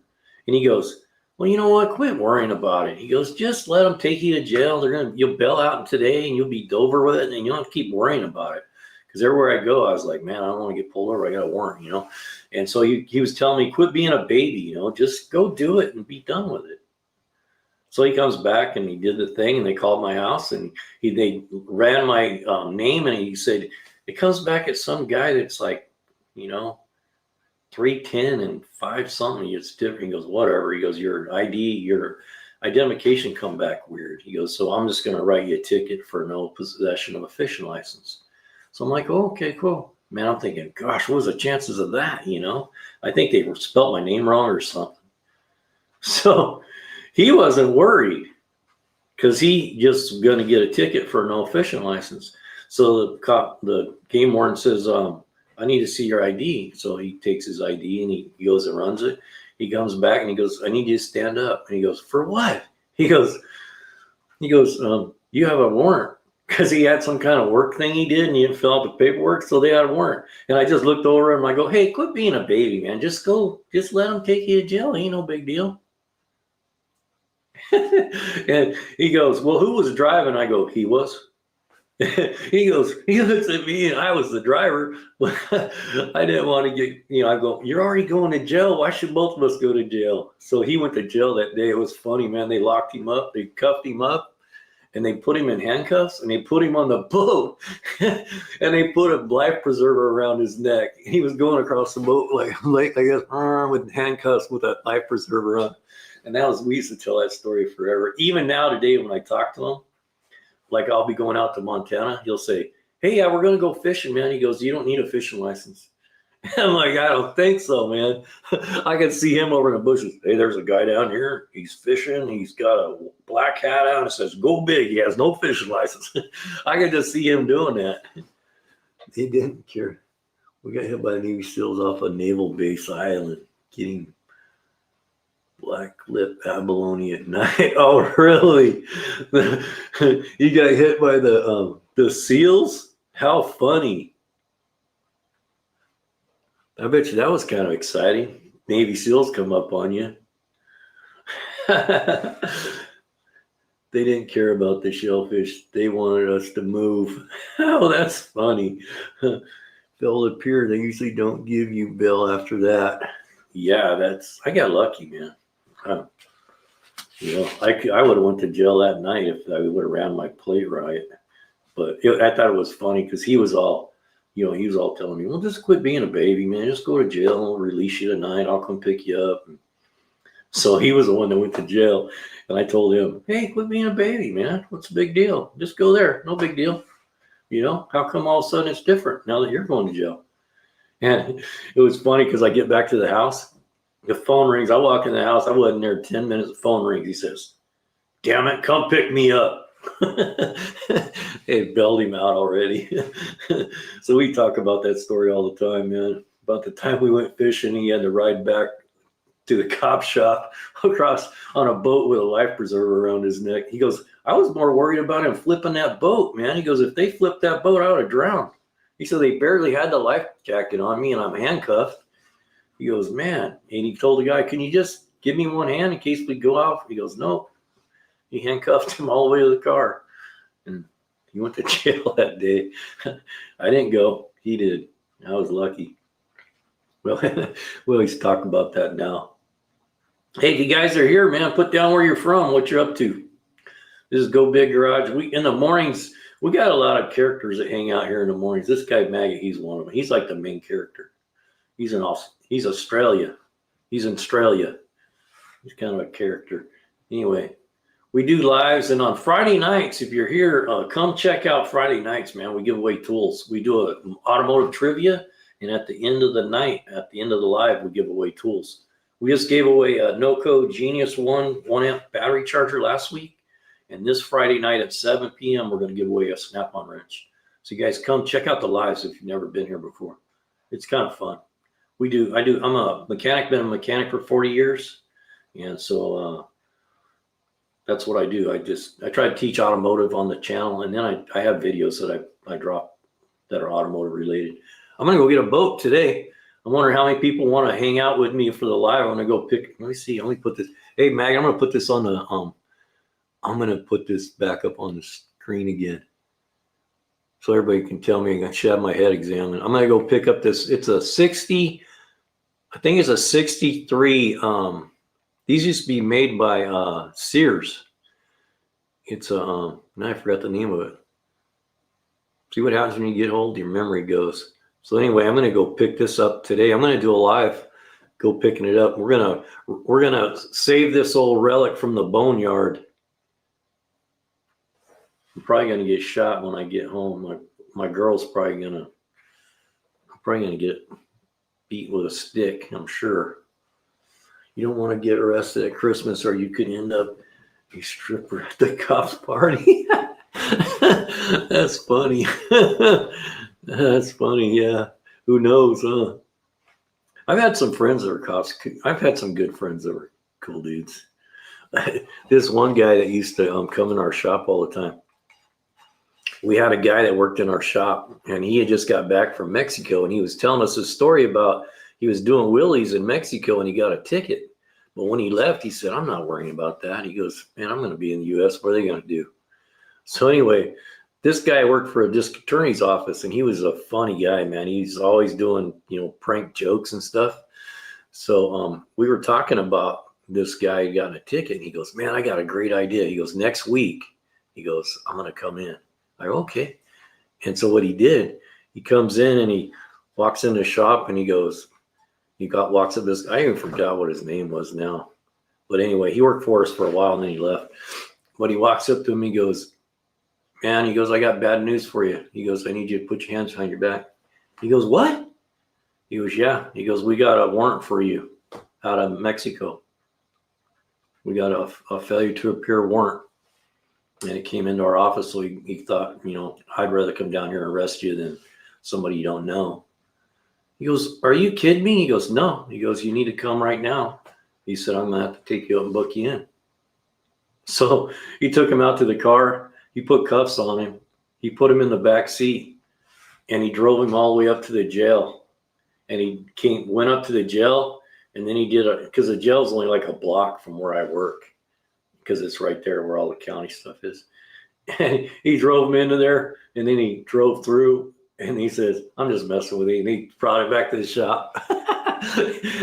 And he goes, well, you know what? Quit worrying about it. He goes, just let them take you to jail. You'll bail out today, and you'll be over with it, and you don't have to keep worrying about it. Because everywhere I go, I was like, man, I don't want to get pulled over. I got a warrant, you know. And so he was telling me, quit being a baby, you know, just go do it and be done with it. So he comes back and he did the thing, and they called my house, and they ran my name, and he said, it comes back at some guy that's like, you know, 310 and 5 something. It's different. He goes, whatever. He goes, your identification come back weird. He goes, so I'm just going to write you a ticket for no possession of a fishing license. So I'm like, oh, okay, cool. Man, I'm thinking, gosh, what was the chances of that? You know, I think they spelled my name wrong or something. So he wasn't worried because he just going to get a ticket for no fishing license. So the game warden says, I need to see your ID. So he takes his ID and he goes and runs it. He comes back and he goes, I need you to stand up. And he goes, for what? He goes, you have a warrant. Because he had some kind of work thing he did and he didn't fill out the paperwork, so they had a warrant. And I just looked over and I go, hey, quit being a baby, man. Just let him take you to jail. Ain't no big deal. And he goes, well, who was driving? I go, he was. He looks at me and I was the driver. I didn't want to get, you know, I go, you're already going to jail. Why should both of us go to jail? So he went to jail that day. It was funny, man. They locked him up. They cuffed him up. And they put him in handcuffs and they put him on the boat and they put a life preserver around his neck. He was going across the boat like I guess, with handcuffs with a life preserver on. And we used to tell that story forever. Even now today, when I talk to him, like I'll be going out to Montana, he'll say, hey, yeah, we're going to go fishing, man. He goes, you don't need a fishing license. I'm like, I don't think so, man. I can see him over in the bushes. Hey, there's a guy down here. He's fishing. He's got a black hat on. It says "Go Big." He has no fishing license. I can just see him doing that. He didn't care. We got hit by the Navy SEALs off a naval base island, getting black lip abalone at night. Oh, really? You got hit by the SEALs? How funny! I bet you that was kind of exciting. Navy SEALs come up on you. They didn't care about the shellfish. They wanted us to move. Oh, that's funny. Failed to appear. They usually don't give you bail after that. Yeah, I got lucky, man. I would have went to jail that night if I would have ran my plate right. But I thought it was funny because he was all telling me, well, just quit being a baby, man. Just go to jail. I'll release you tonight. I'll come pick you up. So he was the one that went to jail. And I told him, hey, quit being a baby, man. What's the big deal? Just go there. No big deal. How come all of a sudden it's different now that you're going to jail? And it was funny because I get back to the house. The phone rings. I walk in the house. I wasn't there 10 minutes. The phone rings. He says, damn it, come pick me up. They bailed him out already. So we talk about that story all the time, man. About the time we went fishing, he had to ride back to the cop shop across on a boat with a life preserver around his neck. He goes, I was more worried about him flipping that boat, man. He goes, if they flipped that boat, I would have drowned. He said, they barely had the life jacket on me and I'm handcuffed. He goes, man. And he told the guy, can you just give me one hand in case we go out? He goes, no. He handcuffed him all the way to the car. And he went to jail that day. I didn't go. He did. I was lucky. Well, we always talk about that now. Hey, if you guys are here, man, put down where you're from, what you're up to. This is Go Big Garage. In the mornings, we got a lot of characters that hang out here in the mornings. This guy, Maggot, he's one of them. He's like the main character. He's Australia. He's in Australia. He's kind of a character. Anyway, we do lives, and on Friday nights, if you're here, come check out Friday nights, man. We give away tools. We do a automotive trivia, and at the end of the night, at the end of the live, we give away tools. We just gave away a NOCO Genius 1 amp battery charger last week, and this Friday night at 7 p.m., we're going to give away a Snap-on wrench. So you guys come check out the lives if you've never been here before. It's kind of fun. I'm a mechanic, been a mechanic for 40 years, and so that's what I do. I try to teach automotive on the channel, and then I have videos that I drop that are automotive related. I'm gonna go get a boat today. I'm wondering how many people want to hang out with me for the live. I'm gonna go pick. Let me see. Let me put this. Hey, Mag, I'm gonna put this on the. I'm gonna put this back up on the screen again, so everybody can tell me. I should have my head examined. I'm gonna go pick up this. It's a 60. I think it's a 63. These used to be made by Sears. It's a. Now I forgot the name of it. See what happens when you get old? Your memory goes. So anyway, I'm going to go pick this up today. I'm going to do a live, go picking it up. We're gonna save this old relic from the boneyard. I'm probably going to get shot when I get home. My girl's probably going to get beat with a stick, I'm sure. You don't want to get arrested at Christmas, or you could end up a stripper at the cops' party. That's funny. That's funny, yeah. Who knows, huh? I've had some friends that are cops. I've had some good friends that were cool dudes. This one guy that used to come in our shop all the time. We had a guy that worked in our shop, and he had just got back from Mexico, and he was telling us a story about he was doing wheelies in Mexico, and he got a ticket. But when he left, he said, I'm not worrying about that. He goes, man, I'm going to be in the U.S. What are they going to do? So anyway, this guy worked for a district attorney's office, and he was a funny guy, man. He's always doing, prank jokes and stuff. So we were talking about this guy who got a ticket, and he goes, man, I got a great idea. He goes, next week, he goes, I'm going to come in. I go, okay. And so what he did, he comes in and he walks in the shop, and he goes, walks up this, I even forgot what his name was now. But anyway, he worked for us for a while, and then he left. But he walks up to him, he goes, man, he goes, I got bad news for you. He goes, I need you to put your hands behind your back. He goes, what? He goes, yeah. He goes, we got a warrant for you out of Mexico. We got a failure to appear warrant. And it came into our office. So he thought, I'd rather come down here and arrest you than somebody you don't know. He goes, are you kidding me? He goes, no. He goes, you need to come right now. He said, I'm going to have to take you up and book you in. So he took him out to the car. He put cuffs on him. He put him in the back seat and he drove him all the way up to the jail. And he went up to the jail, and then he because the jail's only like a block from where I work, because it's right there where all the county stuff is. And he drove him into there, and then he drove through, and he says, I'm just messing with you. And he brought him back to the shop.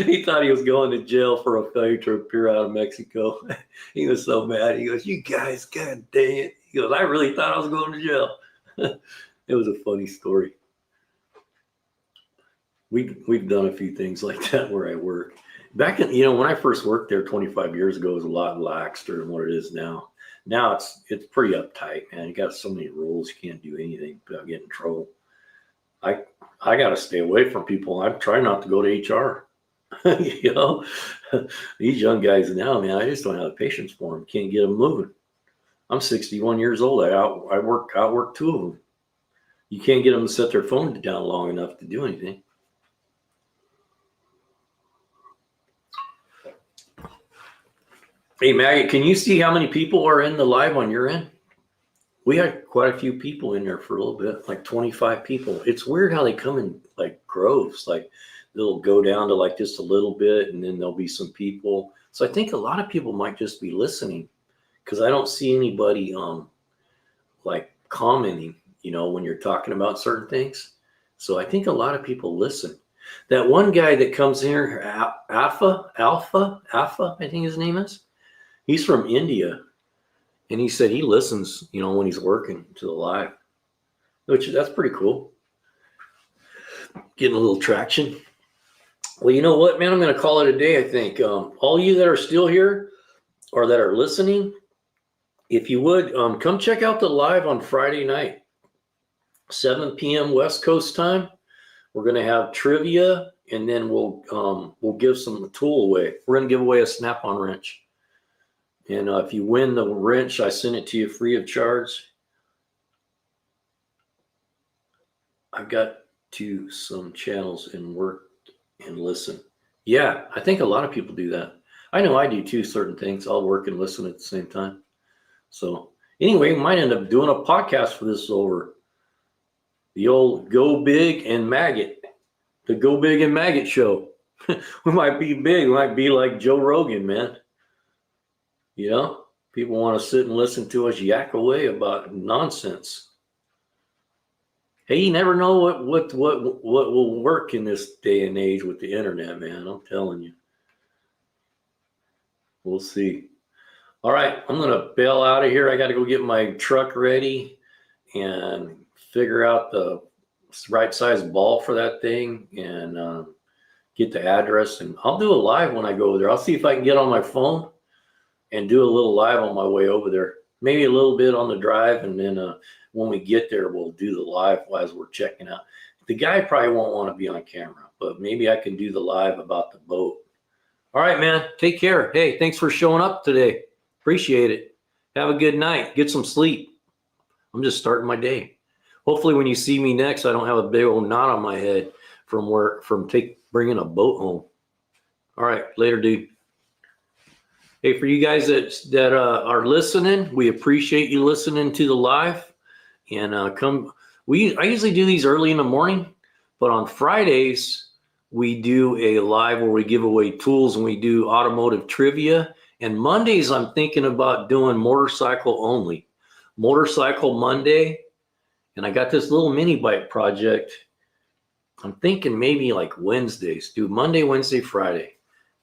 He thought he was going to jail for a failure to appear out of Mexico. He was so mad. He goes, you guys, God dang it. He goes, I really thought I was going to jail. It was a funny story. We've done a few things like that where I work. Back in, when I first worked there 25 years ago, it was a lot laxer than what it is now. Now it's pretty uptight, man. You got so many rules, you can't do anything without getting in trouble. I got to stay away from people. I try not to go to HR. These young guys now, man, I just don't have the patience for them. Can't get them moving. I'm 61 years old. I outwork two of them. You can't get them to set their phone down long enough to do anything. Hey, Maggie, can you see how many people are in the live on your end? We had quite a few people in there for a little bit, like 25 people. It's weird how they come in like groves, like they'll go down to like just a little bit and then there'll be some people. So I think a lot of people might just be listening, because I don't see anybody like commenting, when you're talking about certain things. So I think a lot of people listen. That one guy that comes here, Alpha, I think his name is. He's from India, and he said he listens, when he's working to the live, which that's pretty cool. Getting a little traction. Well, you know what, man? I'm going to call it a day, I think. All you that are still here or that are listening, if you would, come check out the live on Friday night, 7 p.m. West Coast time. We're going to have trivia, and then we'll give some tool away. We're going to give away a Snap-on wrench. And if you win the wrench, I send it to you free of charge. I've got to some channels and work and listen. Yeah, I think a lot of people do that. I know I do too, certain things. I'll work and listen at the same time. So anyway, we might end up doing a podcast for this over. The old Go Big and Maggot. The Go Big and Maggot show. We might be big. We might be like Joe Rogan, man. People want to sit and listen to us yak away about nonsense. Hey, you never know what will work in this day and age with the internet, man. I'm telling you. We'll see. All right, I'm going to bail out of here. I got to go get my truck ready and figure out the right size ball for that thing and get the address. And I'll do a live when I go over there. I'll see if I can get on my phone and do a little live on my way over there. Maybe a little bit on the drive, and then when we get there, we'll do the live as we're checking out. The guy probably won't want to be on camera, but maybe I can do the live about the boat. All right, man. Take care. Hey, thanks for showing up today. Appreciate it. Have a good night. Get some sleep. I'm just starting my day. Hopefully when you see me next, I don't have a big old knot on my head from bringing a boat home. All right. Later, dude. Hey, for you guys that are listening, we appreciate you listening to the live. And I usually do these early in the morning, but on Fridays we do a live where we give away tools and we do automotive trivia. And Mondays I'm thinking about doing motorcycle only, Motorcycle Monday. And I got this little mini bike project. I'm thinking maybe like Wednesdays, do Monday, Wednesday, Friday.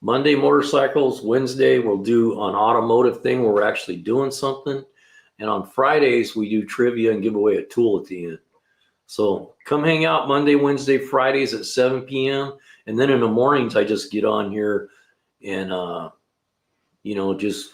Monday motorcycles, Wednesday we'll do an automotive thing where we're actually doing something. And on Fridays we do trivia and give away a tool at the end. So come hang out Monday, Wednesday, Fridays at 7 p.m. And then in the mornings I just get on here and, just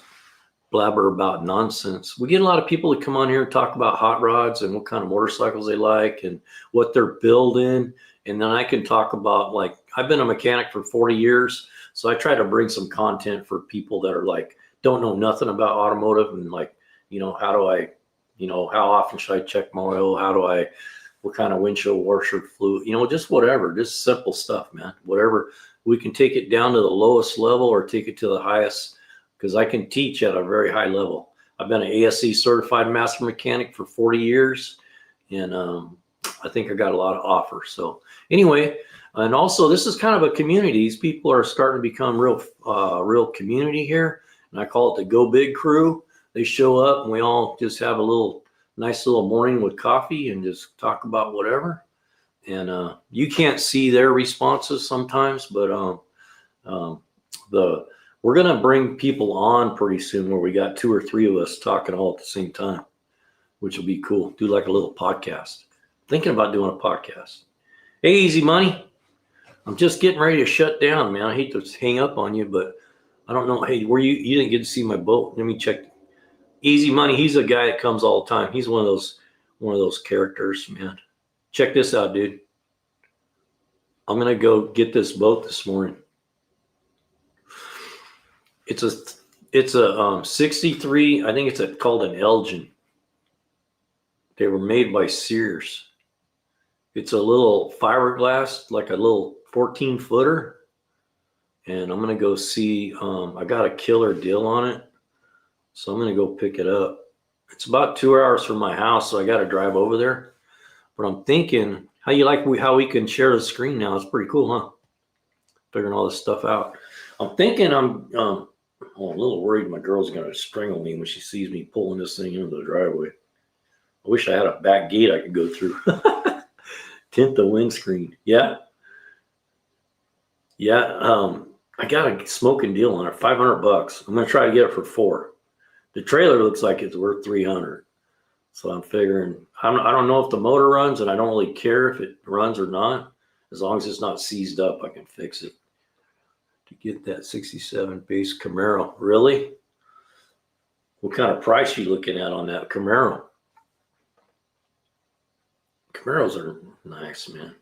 blabber about nonsense. We get a lot of people that come on here and talk about hot rods and what kind of motorcycles they like and what they're building And then I can talk about, like, I've been a mechanic for 40 years. So I try to bring some content for people that are like, don't know nothing about automotive, and like, how do I, how often should I check my oil? What kind of windshield washer fluid, just whatever, just simple stuff, man. Whatever, we can take it down to the lowest level or take it to the highest, because I can teach at a very high level. I've been an ASE certified master mechanic for 40 years, and I think I got a lot to offer. So anyway, and also this is kind of a community. These people are starting to become real community here, and I call it the Go Big Crew. They show up and we all just have a nice little morning with coffee and just talk about whatever. And you can't see their responses sometimes, but we're gonna bring people on pretty soon where we got 2 or 3 of us talking all at the same time, which will be cool. Do like a little podcast. Thinking about doing a podcast. Hey, Easy Money. I'm just getting ready to shut down, man. I hate to hang up on you, but I don't know. Hey, you didn't get to see my boat. Let me check. Easy Money, he's a guy that comes all the time. He's one of those characters, man. Check this out, dude. I'm gonna go get this boat this morning. It's a 63. I think it's called an Elgin. They were made by Sears. It's a little fiberglass, like a little 14-footer. And I'm gonna go see. I got a killer deal on it. So I'm going to go pick it up. It's about 2 hours from my house, so I got to drive over there. But I'm thinking, how we can share the screen now? It's pretty cool, huh? Figuring all this stuff out. I'm thinking I'm a little worried my girl's going to strangle me when she sees me pulling this thing into the driveway. I wish I had a back gate I could go through. Tint the windscreen. Yeah. I got a smoking deal on it, $500. I'm going to try to get it for $400. The trailer looks like it's worth $300. So I'm figuring, I don't know if the motor runs, and I don't really care if it runs or not. As long as it's not seized up, I can fix it. To get that 67 base Camaro. Really? What kind of price are you looking at on that Camaro? Camaros are nice, man.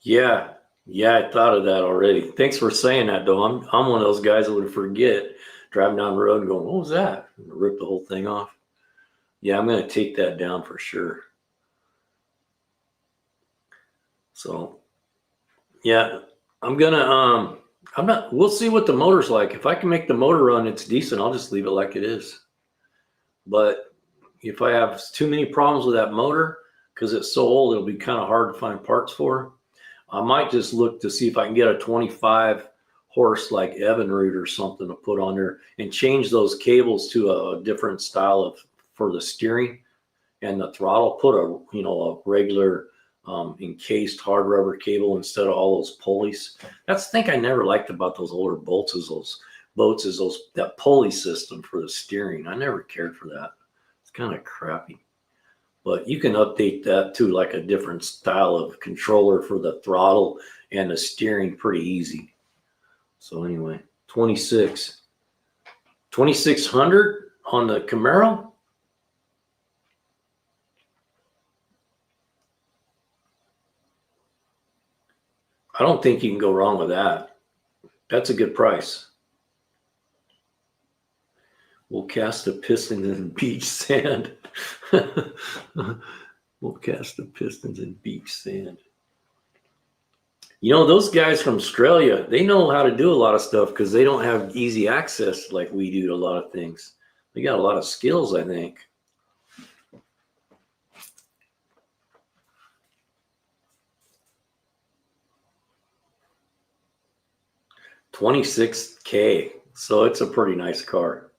Yeah, I thought of that already. Thanks for saying that, though. I'm one of those guys that would forget driving down the road and going, "What was that?" And rip the whole thing off. Yeah, I'm gonna take that down for sure. So, yeah, we'll see what the motor's like. If I can make the motor run, it's decent. I'll just leave it like it is. But if I have too many problems with that motor because it's so old, it'll be kind of hard to find parts for. I might just look to see if I can get a 25 horse like Evinrude or something to put on there and change those cables to a different style for the steering and the throttle. Put a regular encased hard rubber cable instead of all those pulleys. That's the thing I never liked about those older boats is that pulley system for the steering. I never cared for that. It's kind of crappy. But you can update that to like a different style of controller for the throttle and the steering pretty easy. So anyway, 2600 on the Camaro. I don't think you can go wrong with that. That's a good price. We'll cast the pistons in beach sand. We'll cast the pistons in beach sand. Those guys from Australia, they know how to do a lot of stuff because they don't have easy access like we do to a lot of things. They got a lot of skills, I think. $26K. So it's a pretty nice car.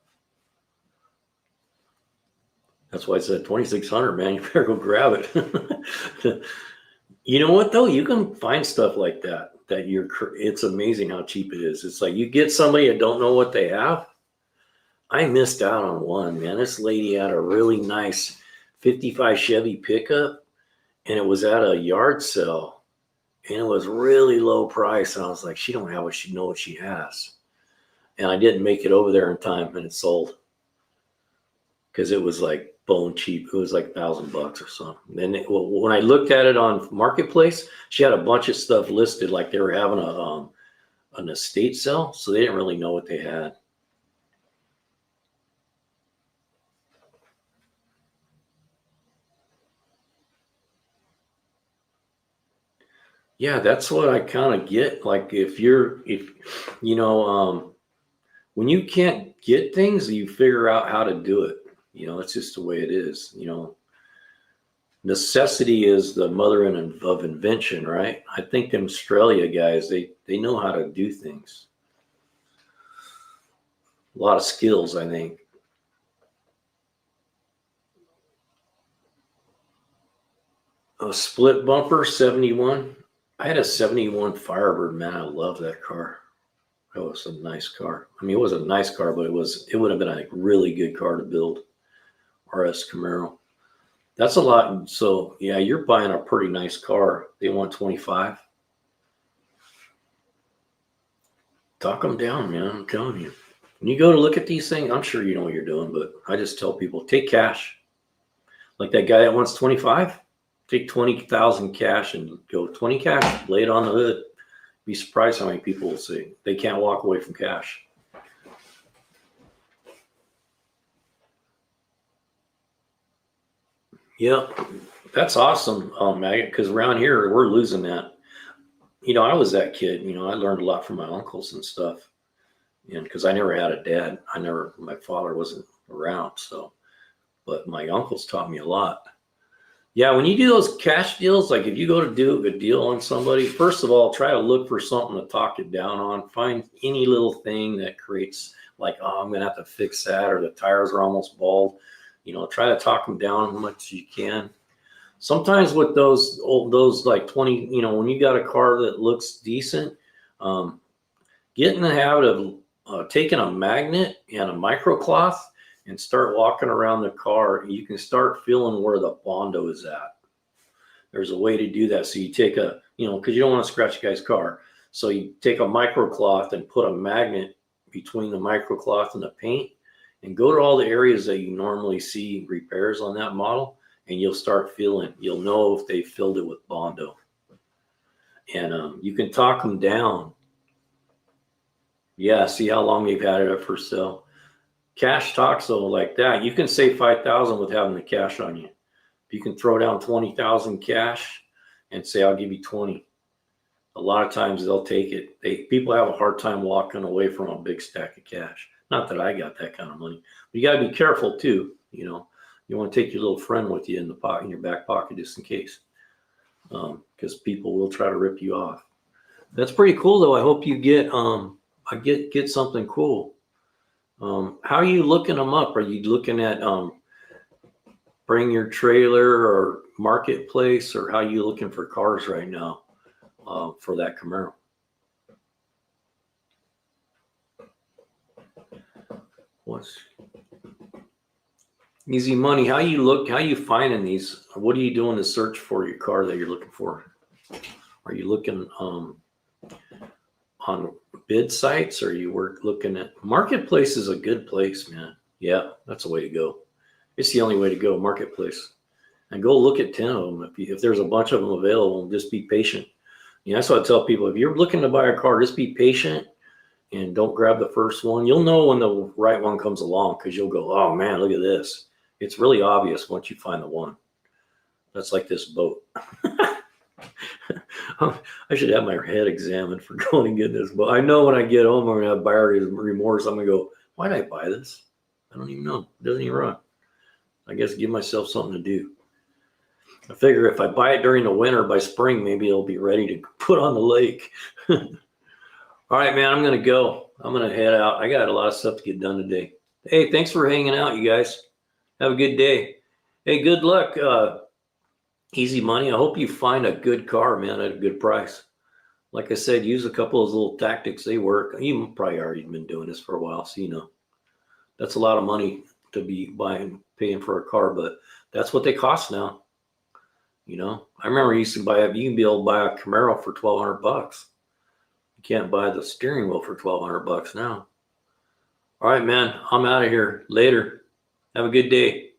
That's why I said 2,600, man. You better go grab it. You know what though? You can find stuff like that. It's amazing how cheap it is. It's like you get somebody that don't know what they have. I missed out on one, man. This lady had a really nice 55 Chevy pickup, and it was at a yard sale, and it was really low price. And I was like, she don't have what she has. And I didn't make it over there in time, and it sold. because it was like bone cheap. It was like $1,000 or something. And when I looked at it on Marketplace, she had a bunch of stuff listed, like they were having an estate sale, so they didn't really know what they had. Yeah, that's what I kind of get. Like if you know, when you can't get things, you figure out how to do it. It's just the way it is. Necessity is the mother of invention, right? I think them Australia guys, they know how to do things. A lot of skills, I think. A split bumper, 71. I had a 71 Firebird, man. I love that car. That was a nice car. I mean, it was a nice car, but it would have been a really good car to build. RS Camaro. That's a lot. So yeah, you're buying a pretty nice car. They want 25. Talk them down, man. I'm telling you. When you go to look at these things, I'm sure you know what you're doing, but I just tell people, take cash. Like that guy that wants 25, take 20,000 cash and go 20 cash, lay it on the hood. Be surprised how many people will say they can't walk away from cash. Yeah, that's awesome, Maggot, because around here we're losing that. I was that kid. I learned a lot from my uncles and stuff, and because I never had a dad, my father wasn't around, so, but my uncles taught me a lot. Yeah, when you do those cash deals, like if you go to do a deal on somebody, first of all, try to look for something to talk it down on. Find any little thing that creates like, oh, I'm gonna have to fix that, or the tires are almost bald. Try to talk them down as much as you can. Sometimes with those like 20, when you got a car that looks decent, get in the habit of taking a magnet and a microcloth and start walking around the car. You can start feeling where the Bondo is at. There's a way to do that. So you take because you don't want to scratch a guy's car. So you take a microcloth and put a magnet between the microcloth and the paint, and go to all the areas that you normally see repairs on that model, and you'll know if they filled it with Bondo. And you can talk them down. Yeah, see how long they've had it up for sale. Cash talks though like that. You can save 5,000 with having the cash on you. If you can throw down 20,000 cash and say, I'll give you 20. A lot of times they'll take it. People have a hard time walking away from a big stack of cash. Not that I got that kind of money, but you got to be careful too. You want to take your little friend with you in your back pocket, just in case, because people will try to rip you off. That's pretty cool though. I hope you get something cool. How are you looking them up? Are you looking at Bring Your Trailer or Marketplace, or how are you looking for cars right now for that Camaro? What's Easy Money? How you finding these? What are you doing to search for your car that you're looking for? Are you looking on bid sites, or you looking at Marketplace? Is a good place, man. Yeah, that's the way to go. It's the only way to go, Marketplace. And go look at 10 of them. If there's a bunch of them available, just be patient. That's what I tell people. If you're looking to buy a car, just be patient and don't grab the first one. You'll know when the right one comes along, because you'll go, oh man, look at this. It's really obvious once you find the one. That's like this boat. I should have my head examined for going and getting this boat. I know when I get home, I'm going to have buyer's remorse. I'm going to go, why did I buy this? I don't even know. It doesn't even run. I guess give myself something to do. I figure if I buy it during the winter, by spring, maybe it'll be ready to put on the lake. All right, man, I'm going to go. I'm going to head out. I got a lot of stuff to get done today. Hey, thanks for hanging out, you guys. Have a good day. Hey, good luck. Easy Money. I hope you find a good car, man, at a good price. Like I said, use a couple of those little tactics. They work. You've probably already been doing this for a while, so that's a lot of money to be paying for a car, but that's what they cost now. I remember you can be able to buy a Camaro for $1,200. You can't buy the steering wheel for $1,200 now. All right, man, I'm out of here. Later. Have a good day.